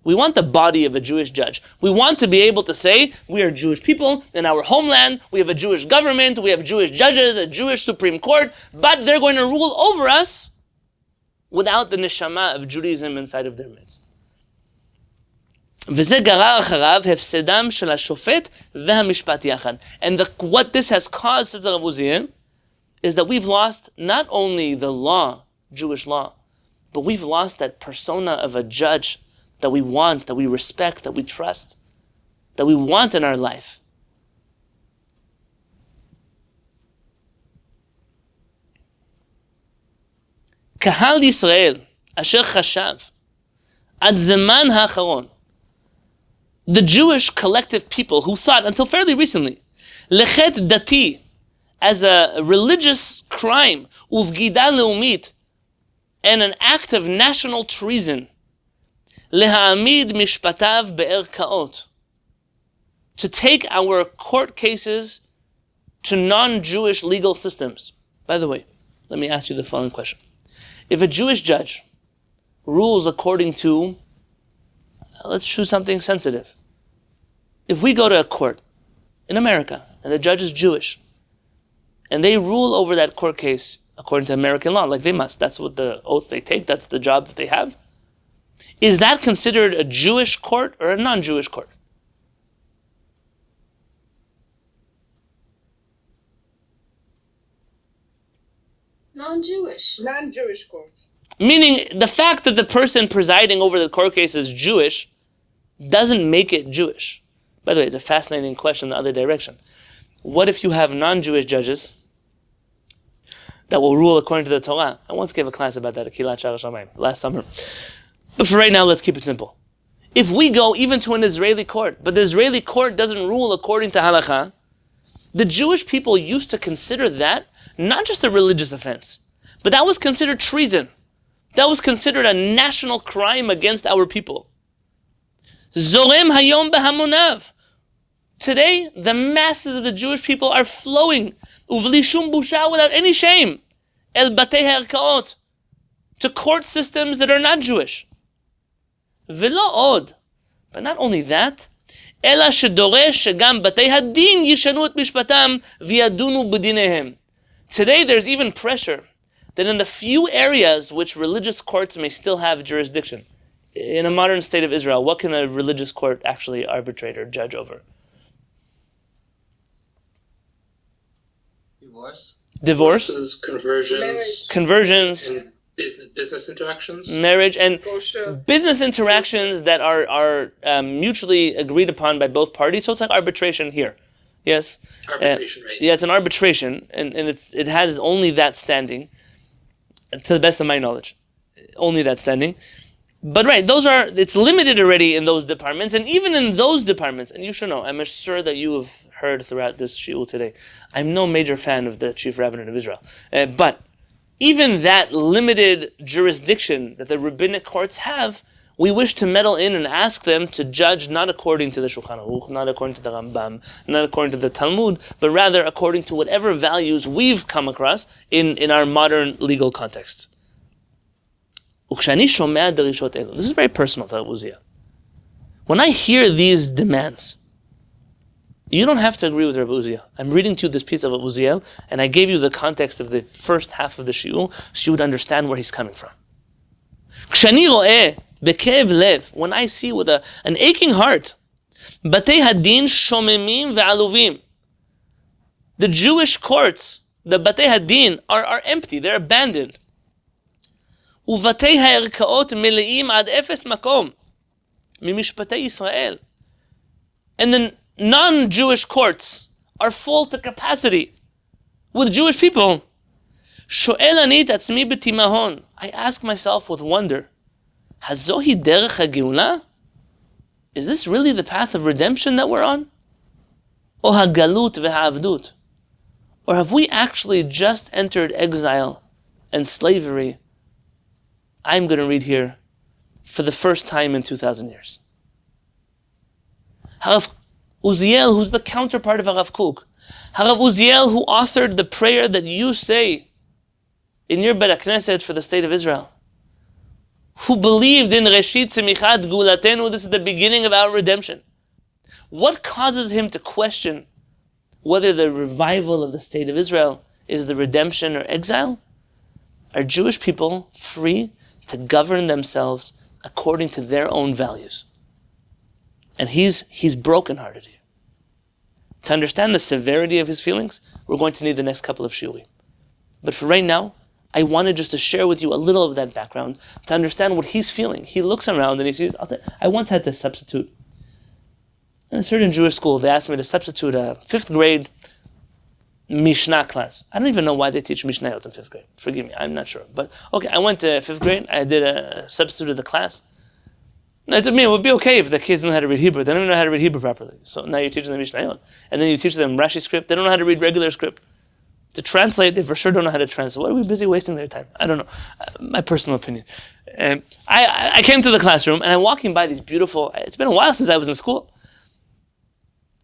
Speaker 1: We want the body of a Jewish judge. We want to be able to say, we are Jewish people in our homeland, we have a Jewish government, we have Jewish judges, a Jewish Supreme Court, but they're going to rule over us without the neshama of Judaism inside of their midst. וזה גרר אחריו הפסדם של השופט והמשפט יחד. And what this has caused, says Rabbi Uziel, is that we've lost not only the law, Jewish law, but we've lost that persona of a judge that we want, that we respect, that we trust, that we want in our life. קהל ישראל, אשר חשב, עד זמן האחרון, the Jewish collective people who thought, until fairly recently, lechet dati, as a religious crime, uvgida leumit, and an act of national treason, lehamid mishpatav be'erkaot, to take our court cases to non-Jewish legal systems. By the way, let me ask you the following question. If a Jewish judge rules according to, let's choose something sensitive. If we go to a court in America and the judge is Jewish and they rule over that court case according to American law, like they must, that's what the oath they take, that's the job that they have, is that considered a Jewish court or a non-Jewish court?
Speaker 2: Non-Jewish.
Speaker 3: Non-Jewish court.
Speaker 1: Meaning the fact that the person presiding over the court case is Jewish doesn't make it Jewish. By the way, it's a fascinating question in the other direction. What if you have non-Jewish judges that will rule according to the Torah? I once gave a class about that at Kehillat Shaar HaShamayim last summer. But for right now, let's keep it simple. If we go even to an Israeli court, but the Israeli court doesn't rule according to halakha, the Jewish people used to consider that not just a religious offense, but that was considered treason. That was considered a national crime against our people. Zorem hayom behamonav. Today, the masses of the Jewish people are flowing, uvli shum busha, without any shame, el batei ha'arkaot, to court systems that are not Jewish. V'lo od, but not only that, ela shedoresh shegam batei hadin yishanu et mishpatam v'yadunu b'dinehem. Today, there's even pressure that in the few areas which religious courts may still have jurisdiction, in a modern state of Israel, what can a religious court actually arbitrate or judge over? Divorce. Conversions.
Speaker 7: And business interactions.
Speaker 1: Marriage and
Speaker 3: Kosher.
Speaker 1: business interactions that are mutually agreed upon by both parties. So it's like arbitration here. Yes.
Speaker 7: Arbitration, right?
Speaker 1: Yeah, it's an arbitration, and it has only that standing, to the best of my knowledge. Only that standing. But right, it's limited already in those departments, and even in those departments, and you should know, I'm sure that you have heard throughout this shiur today, I'm no major fan of the chief rabbinate of Israel, but even that limited jurisdiction that the rabbinic courts have, we wish to meddle in and ask them to judge not according to the Shulchan Aruch, not according to the Rambam, not according to the Talmud, but rather according to whatever values we've come across in our modern legal context. This is very personal to Uziel. When I hear these demands, you don't have to agree with Rabbi Uziel. I'm reading to you this piece of Uziel, and I gave you the context of the first half of the shiur, so you would understand where he's coming from. When I see with an aching heart, batei hadin shomemim ve'aluvim, the Jewish courts, the batei hadin, are empty, they're abandoned. ובתי הערכאות מלאים עד אפס מקום ממשפטי ישראל. And the non-Jewish courts are full to capacity with Jewish people. שואל אני את עצמי בתימהון. I ask myself with wonder, הזוהי דרך הגאולה? Is this really the path of redemption that we're on? או הגלות והעבדות? Or have we actually just entered exile and slavery? I'm going to read here for the first time in 2,000 years. Harav Uziel, who's the counterpart of Harav Kook, Harav Uziel, who authored the prayer that you say in your Bet HaKnesset for the state of Israel, who believed in Reshit Tzemichat Gulatenu, this is the beginning of our redemption. What causes him to question whether the revival of the state of Israel is the redemption or exile? Are Jewish people free to govern themselves according to their own values? And he's brokenhearted here. To understand the severity of his feelings, we're going to need the next couple of shiurim. But for right now, I wanted just to share with you a little of that background to understand what he's feeling. He looks around and he sees, I once had to substitute. In a certain Jewish school, they asked me to substitute a 5th grade Mishnah class. I don't even know why they teach Mishnayot in 5th grade. Forgive me, I'm not sure. But okay, I went to 5th grade, I did a substitute of the class. Now, it would be okay if the kids know how to read Hebrew. They don't even know how to read Hebrew properly. So now you teach them Mishnayot. And then you teach them Rashi script. They don't know how to read regular script. To translate, they for sure don't know how to translate. Why are we busy wasting their time? I don't know. My personal opinion. I came to the classroom and I'm walking by these beautiful, it's been a while since I was in school.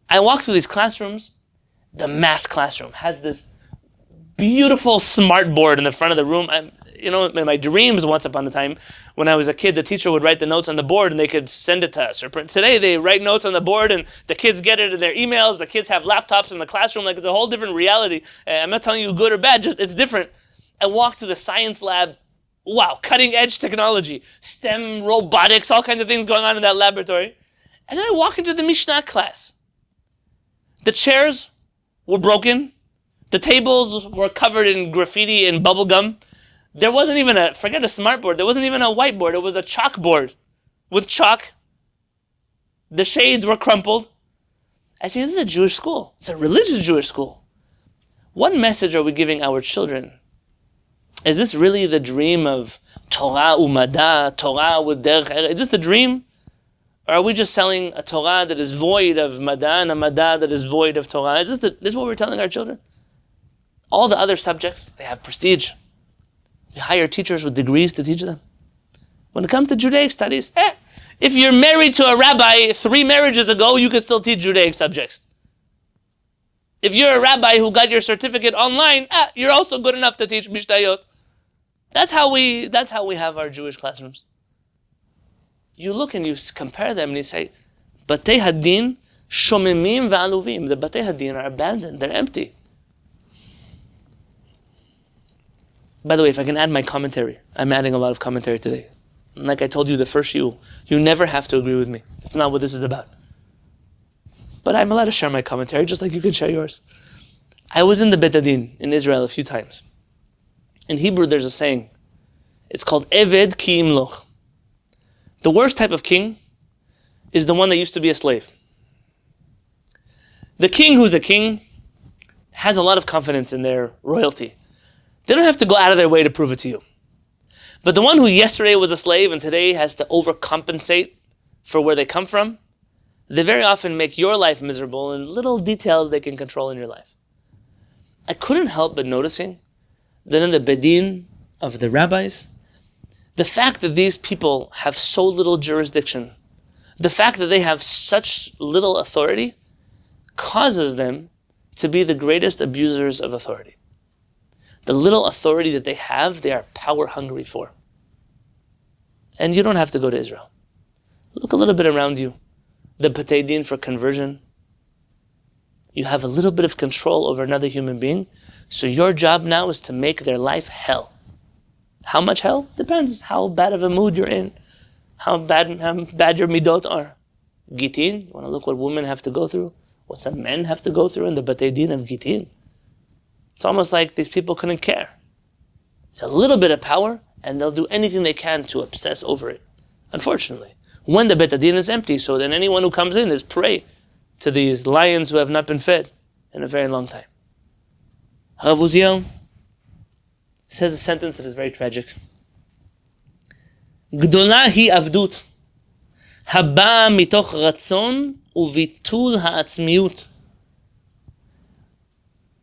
Speaker 1: I walked through these classrooms. The math classroom has this beautiful smart board in the front of the room. In my dreams once upon a time, when I was a kid, the teacher would write the notes on the board and they could send it to us. Or today they write notes on the board and the kids get it in their emails. The kids have laptops in the classroom. Like, it's a whole different reality. I'm not telling you good or bad, just it's different. I walked to the science lab. Wow, cutting edge technology, STEM, robotics, all kinds of things going on in that laboratory. And then I walk into the Mishnah class. The chairs were broken. The tables were covered in graffiti and bubble gum. There wasn't even forget a smartboard, there wasn't even a whiteboard. It was a chalkboard with chalk. The shades were crumpled. I say, this is a Jewish school. It's a religious Jewish school. What message are we giving our children? Is this really the dream of Torah umada, Torah with derech? Is this the dream? Or are we just selling a Torah that is void of Madah and a Madah that is void of Torah? Is this what we're telling our children? All the other subjects, they have prestige. We hire teachers with degrees to teach them. When it comes to Judaic studies, if you're married to a rabbi 3 marriages ago, you can still teach Judaic subjects. If you're a rabbi who got your certificate online, you're also good enough to teach Mishnayot. That's how we have our Jewish classrooms. You look and you compare them and you say, Batei Hadin shomemim va'aluvim. The Batei Hadin are abandoned, they're empty. By the way, if I can add my commentary, I'm adding a lot of commentary today. And like I told you the first you never have to agree with me. It's not what this is about. But I'm allowed to share my commentary just like you can share yours. I was in the Bet Hadin in Israel a few times. In Hebrew there's a saying. It's called Eved Ki Imloch. The worst type of king is the one that used to be a slave. The king who's a king has a lot of confidence in their royalty. They don't have to go out of their way to prove it to you. But the one who yesterday was a slave and today has to overcompensate for where they come from, they very often make your life miserable in little details they can control in your life. I couldn't help but noticing that in the bedin of the rabbis, the fact that these people have so little jurisdiction, the fact that they have such little authority, causes them to be the greatest abusers of authority. The little authority that they have, they are power hungry for. And you don't have to go to Israel. Look a little bit around you. The Batei Din for conversion. You have a little bit of control over another human being. So your job now is to make their life hell. How much hell? Depends how bad of a mood you're in. How bad your midot are. Gitin, you want to look what women have to go through? What some men have to go through in the Batei Din of Gitin? It's almost like these people couldn't care. It's a little bit of power, and they'll do anything they can to obsess over it. Unfortunately, when the Bet Hadin is empty, so then anyone who comes in is prey to these lions who have not been fed in a very long time. Rav Uziel says a sentence that is very tragic. Gdola hi avdut, haba mitoch ratzon uvitul ha'atzmiyut.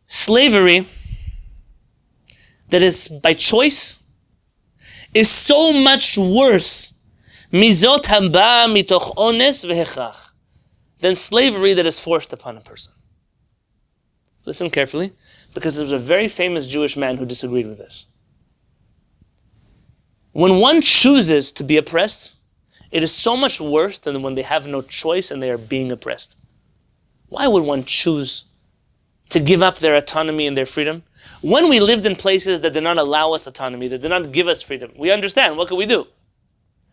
Speaker 1: Slavery that is by choice is so much worse mizot haba mitoch ones vehechrach than slavery that is forced upon a person. Listen carefully, because there was a very famous Jewish man who disagreed with this. When one chooses to be oppressed, it is so much worse than when they have no choice and they are being oppressed. Why would one choose to give up their autonomy and their freedom? When we lived in places that did not allow us autonomy, that did not give us freedom, we understand, what could we do?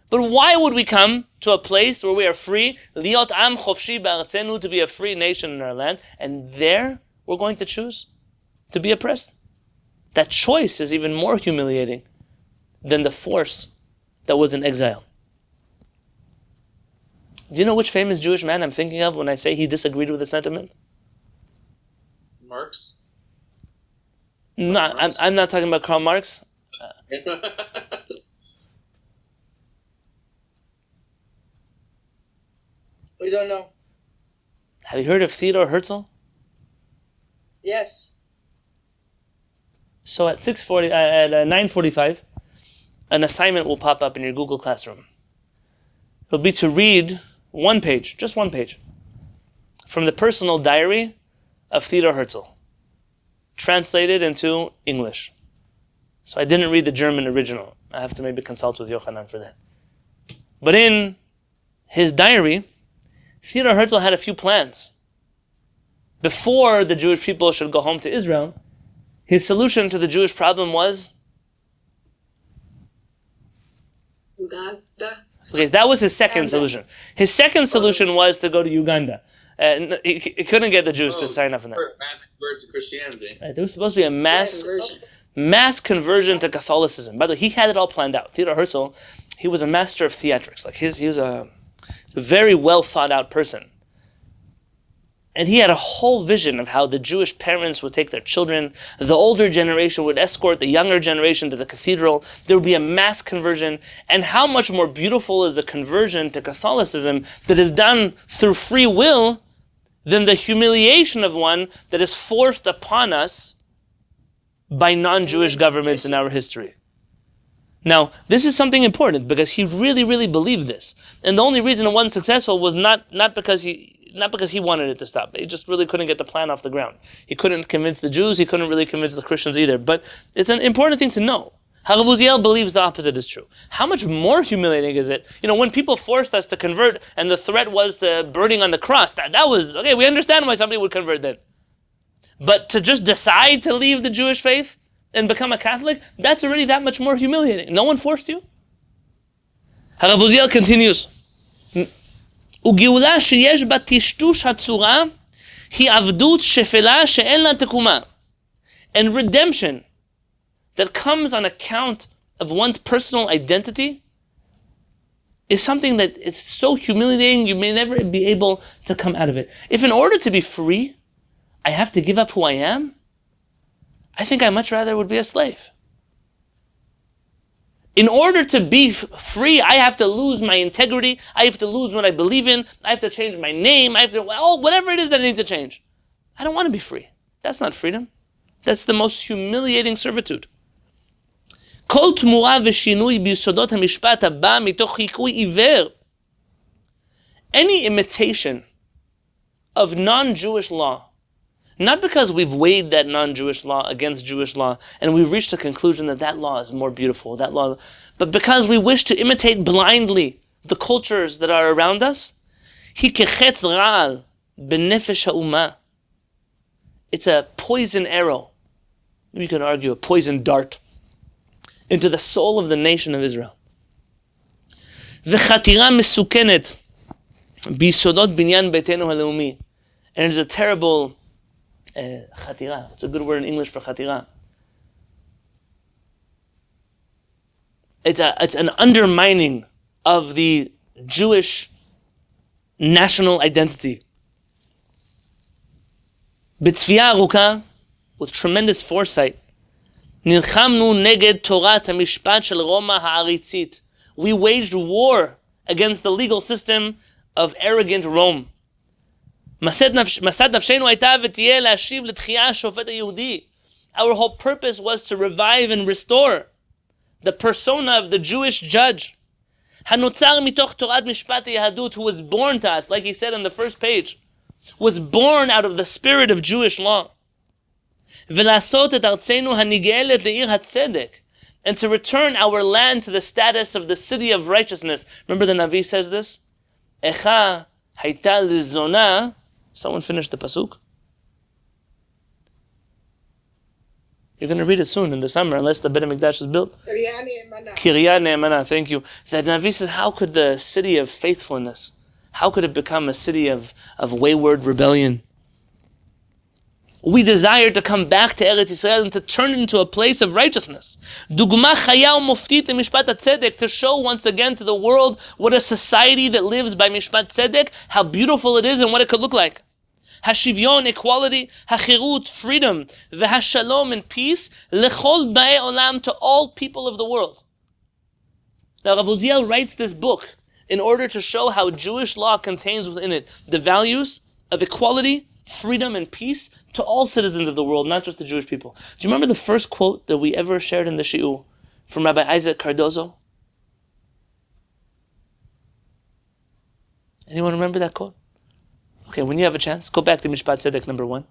Speaker 1: But why would we come to a place where we are free, liot am chofshi ba'aratzenu, to be a free nation in our land, and there we're going to choose to be oppressed? That choice is even more humiliating than the force that was in exile. Do you know which famous Jewish man I'm thinking of when I say he disagreed with the sentiment?
Speaker 6: Marx?
Speaker 1: No, I'm not talking about Karl Marx.
Speaker 3: We don't know.
Speaker 1: Have you heard of Theodor Herzl?
Speaker 3: Yes.
Speaker 1: So at 9:45, an assignment will pop up in your Google Classroom. It'll be to read one page, just one page, from the personal diary of Theodor Herzl, translated into English. So I didn't read the German original. I have to maybe consult with Yochanan for that. But in his diary, Theodor Herzl had a few plans. Before the Jewish people should go home to Israel, his solution to the Jewish problem was?
Speaker 4: Uganda.
Speaker 1: Okay, that was his second solution. His second solution was to go to Uganda. He couldn't get the Jews to sign up for that.
Speaker 6: Mass convert to Christianity.
Speaker 1: There was supposed to be a mass conversion to Catholicism. By the way, he had it all planned out. Theodor Herzl, he was a master of theatrics. He was a very well thought out person. And he had a whole vision of how the Jewish parents would take their children. The older generation would escort the younger generation to the cathedral. There would be a mass conversion. And how much more beautiful is a conversion to Catholicism that is done through free will than the humiliation of one that is forced upon us by non-Jewish governments in our history. Now, this is something important because he really, really believed this. And the only reason it wasn't successful was not because not because he wanted it to stop. He just really couldn't get the plan off the ground. He couldn't convince the Jews. He couldn't really convince the Christians either. But it's an important thing to know. Rabbi Uziel believes the opposite is true. How much more humiliating is it? When people forced us to convert and the threat was to burning on the cross, that was, okay, we understand why somebody would convert then. But to just decide to leave the Jewish faith and become a Catholic, that's already that much more humiliating. No one forced you. Rabbi Uziel continues. וגאולה שיש בה טשטוש הצורה היא עבדות שפלה שאין לה תקומה. And redemption that comes on account of one's personal identity is something that is so humiliating you may never be able to come out of it. If in order to be free, I have to give up who I am, I think I much rather would be a slave. In order to be free, I have to lose my integrity. I have to lose what I believe in. I have to change my name. I have to, whatever it is that I need to change. I don't want to be free. That's not freedom. That's the most humiliating servitude. כל תמורה ושינוי ביסודות המשפט הבא מתוך חיקוי עיוור. Any imitation of non-Jewish law, not because we've weighed that non-Jewish law against Jewish law and we've reached a conclusion that law is more beautiful, but because we wish to imitate blindly the cultures that are around us, היא כחץ רעל בנפש האומה. It's a poison arrow, you can argue a poison dart, into the soul of the nation of Israel. וחתירה מסוכנת ביסודות בניין ביתנו הלאומי. And it's a terrible Chatira. It's a good word in English for Chatira. It's an undermining of the Jewish national identity. בצפייה ארוכה, with tremendous foresight, נלחמנו נגד תורת המשפט של רומא העריצית. We waged war against the legal system of arrogant Rome. מסד נפשנו הייתה ותהיה להשיב לתחייה השופט היהודי. Our whole purpose was to revive and restore the persona of the Jewish judge. הנוצר מתוך תורת משפט היהדות, who was born to us, like he said on the first page, was born out of the spirit of Jewish law. ולעשות את ארצנו הנגאלת לעיר הצדק, and to return our land to the status of the city of righteousness. Remember the Navi says this? איכה הייתה לזונה. Someone finish the pasuk? You're going to read it soon in the summer, unless the Beit HaMikdash is built. Kiryat Ne'emana, thank you. That Navi says, how could the city of faithfulness, how could it become a city of wayward rebellion? We desire to come back to Eretz Yisrael and to turn it into a place of righteousness. Dugma chaya u'moftit Mishpat Tzedek, to show once again to the world what a society that lives by Mishpat Tzedek, how beautiful it is and what it could look like. HaShivyon, equality, HaChirut, freedom, VeHaShalom, and peace, lechol ba'ei olam, to all people of the world. Now Rav Uziel writes this book in order to show how Jewish law contains within it the values of equality, freedom, and peace to all citizens of the world, not just the Jewish people. Do you remember the first quote that we ever shared in the Shi'ur from Rabbi Isaac Cardozo? Anyone remember that quote? Okay, when you have a chance, go back to Mishpat Tzedek number 1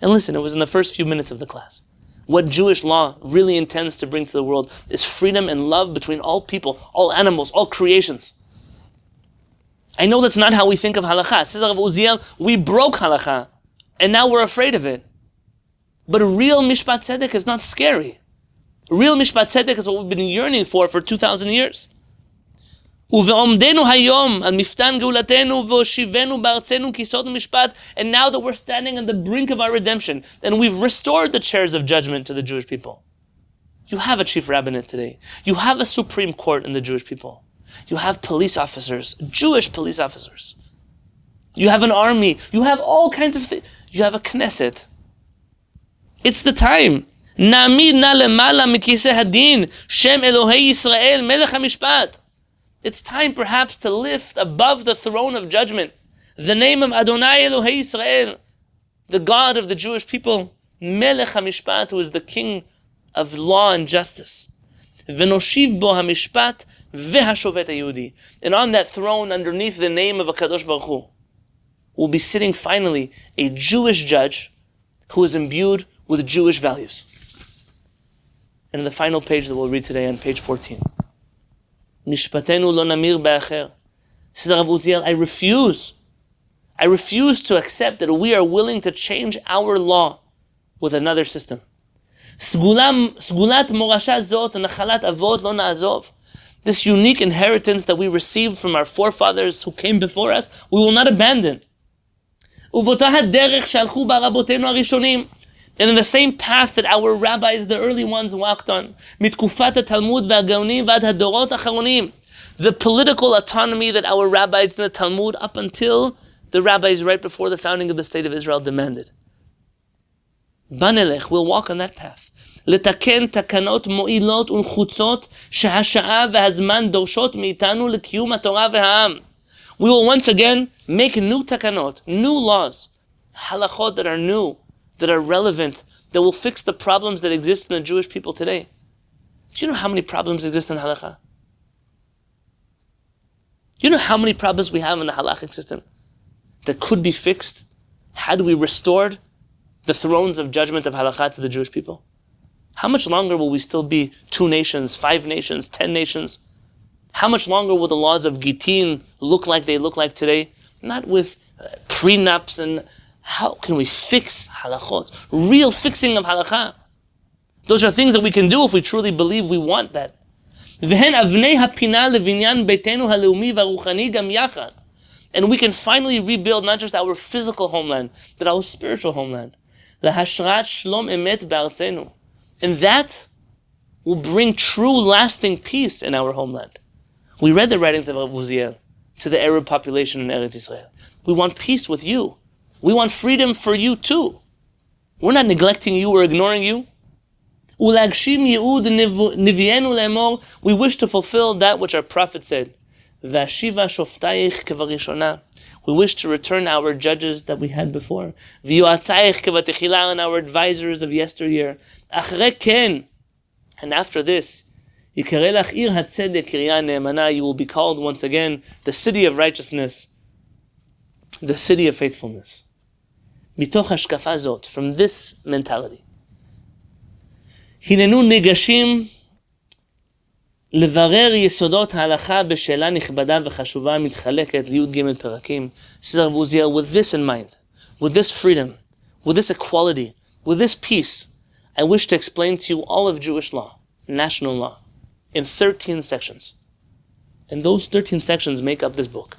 Speaker 1: and listen. It was in the first few minutes of the class. What Jewish law really intends to bring to the world is freedom and love between all people, all animals, all creations. I know that's not how we think of halakha. Says Rav Uziel, we broke halakha, and now we're afraid of it. But a real Mishpat Tzedek is not scary. Real Mishpat Tzedek is what we've been yearning for 2,000 years. ובעומדנו היום על מפתן גאולתנו והושיבנו בארצנו כיסאות המשפט, and now that we're standing on the brink of our redemption and we've restored the chairs of judgment to the Jewish people. You have a chief rabbinate today. You have a supreme court in the Jewish people. You have police officers, Jewish police officers. You have an army. You have all kinds of things. You have a Knesset. It's the time. נעמיד נא למעלה מכיסא הדין שם אלוהי ישראל מלך המשפט. It's time perhaps to lift above the throne of judgment the name of Adonai Elohei Yisrael, the God of the Jewish people, Melech HaMishpat, who is the King of law and justice. V'noshiv bo HaMishpat VeHaShofet VeHaYehudi. And on that throne, underneath the name of HaKadosh Baruch Hu, will be sitting finally a Jewish judge who is imbued with Jewish values. And in the final page that we'll read today, on page 14, Mishpatenu lo namir ba'acher. Says Rav Uziel, I refuse to accept that we are willing to change our law with another system. Sgulat morasha zot nachalat avot lo na'azov. This unique inheritance that we received from our forefathers who came before us, we will not abandon. Uvotah haderech shalchu ba rabotenu harishonim. And in the same path that our rabbis, the early ones, walked on, mitkufat haTalmud v'hagaonim v'ad hadorot acharonim, the political autonomy that our rabbis in the Talmud, up until the rabbis right before the founding of the state of Israel, demanded. Banelech, we'll walk on that path. Letaken takanot mo'ilot ulchutzot shehasha'a v'hazman dorshot meitanu l'kiyum haTorah v'ha'am. We will once again make new takanot, new laws, halachot that are new, that are relevant, that will fix the problems that exist in the Jewish people today. Do you know how many problems exist in halakha? Do you know how many problems we have in the halachic system that could be fixed had we restored the thrones of judgment of halakha to the Jewish people? How much longer will we still be 2 nations, 5 nations, 10 nations? How much longer will the laws of Gittin look like they look like today? Not with prenups and how can we fix halachot? Real fixing of halakha. Those are things that we can do if we truly believe we want that. And we can finally rebuild not just our physical homeland, but our spiritual homeland. And that will bring true lasting peace in our homeland. We read the writings of Uziel to the Arab population in Eretz Israel. We want peace with you. We want freedom for you too. We're not neglecting you or ignoring you. We wish to fulfill that which our prophet said. We wish to return our judges that we had before. And our advisors of yesteryear. And after this, you will be called once again the city of righteousness, the city of faithfulness. Mitoch hashkafa zot, from this mentality. Hinenu nigashim levarer yesodot halacha b'she'ela nichbada v'chashuva mitchaleket liyud gimel perakim. Says Rav Uziel, with this in mind, with this freedom, with this equality, with this peace, I wish to explain to you all of Jewish law, national law, in 13 sections. And those 13 sections make up this book,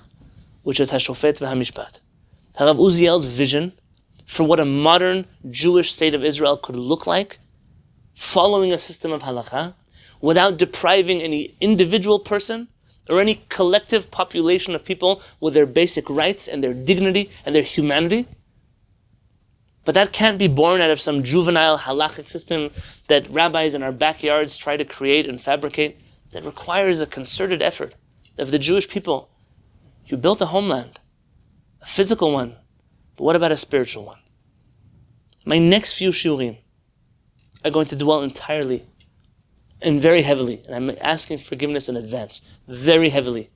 Speaker 1: which is HaShofet VeHaMishpat. Rav Uziel's vision for what a modern Jewish state of Israel could look like, following a system of halakha, without depriving any individual person or any collective population of people with their basic rights and their dignity and their humanity. But that can't be born out of some juvenile halachic system that rabbis in our backyards try to create and fabricate. That requires a concerted effort of the Jewish people. You built a homeland, a physical one, but what about a spiritual one? My next few shiurim are going to dwell entirely and very heavily, and I'm asking forgiveness in advance, very heavily,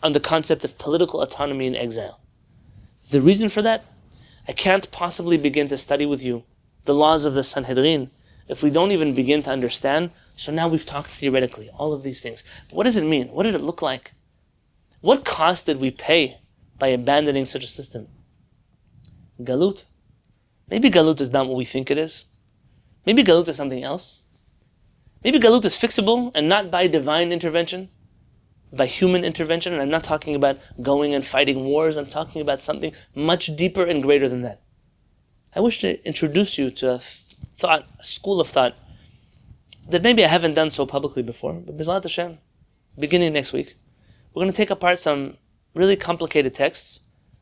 Speaker 1: on the concept of political autonomy in exile. The reason for that, I can't possibly begin to study with you the laws of the Sanhedrin if we don't even begin to understand. So now we've talked theoretically, all of these things. But what does it mean? What did it look like? What cost did we pay by abandoning such a system? Galut. Maybe Galut is not what we think it is. Maybe Galut is something else. Maybe Galut is fixable and not by divine intervention, by human intervention. And I'm not talking about going and fighting wars. I'm talking about something much deeper and greater than that. I wish to introduce you to a school of thought that maybe I haven't done so publicly before. But B'ezrat Hashem, beginning next week, we're going to take apart some really complicated texts,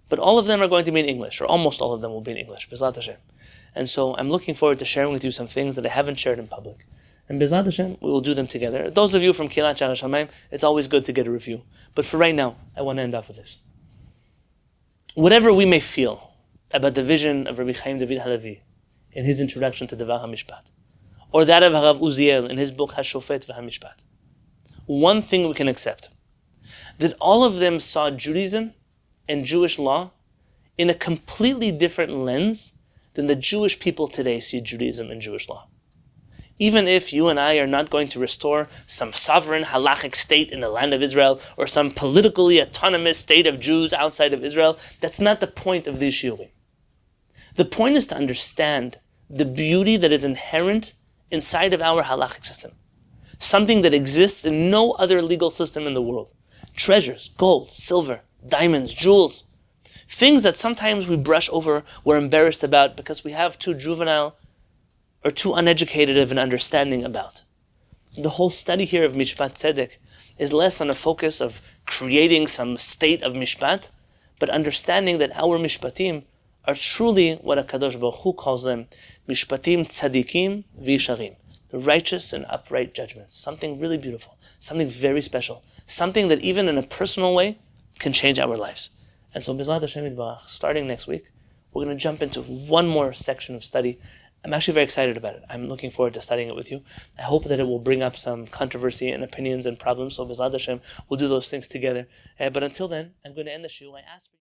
Speaker 1: but all of them are going to be in English, or almost all of them will be in English, B'ezrat Hashem. And so I'm looking forward to sharing with you some things that I haven't shared in public. And B'ezrat Hashem, we will do them together. Those of you from Kehillat Shaar HaShamayim, it's always good to get a review. But for right now, I want to end off with this. Whatever we may feel about the vision of Rabbi Haim David Halevy in his introduction to the VeHaMishpat, or that of Rav Uziel in his book HaShofet VeHaMishpat, one thing we can accept, that all of them saw Judaism and Jewish law in a completely different lens than the Jewish people today see Judaism and Jewish law. Even if you and I are not going to restore some sovereign halachic state in the land of Israel or some politically autonomous state of Jews outside of Israel, that's not the point of these shiurim. The point is to understand the beauty that is inherent inside of our halachic system. Something that exists in no other legal system in the world. Treasures, gold, silver, diamonds, jewels. Things that sometimes we brush over, we're embarrassed about because we have too juvenile or too uneducated of an understanding about. The whole study here of Mishpat Tzedek is less on a focus of creating some state of Mishpat, but understanding that our Mishpatim are truly what HaKadosh Baruch Hu calls them, Mishpatim Tzadikim VeYisharim, the righteous and upright judgments. Something really beautiful, something very special, something that even in a personal way can change our lives. And so, B'ezrat Hashem Yitbarach, starting next week, we're going to jump into one more section of study. I'm actually very excited about it. I'm looking forward to studying it with you. I hope that it will bring up some controversy and opinions and problems. So, B'ezrat Hashem, we'll do those things together. But until then, I'm going to end the shiur. I ask for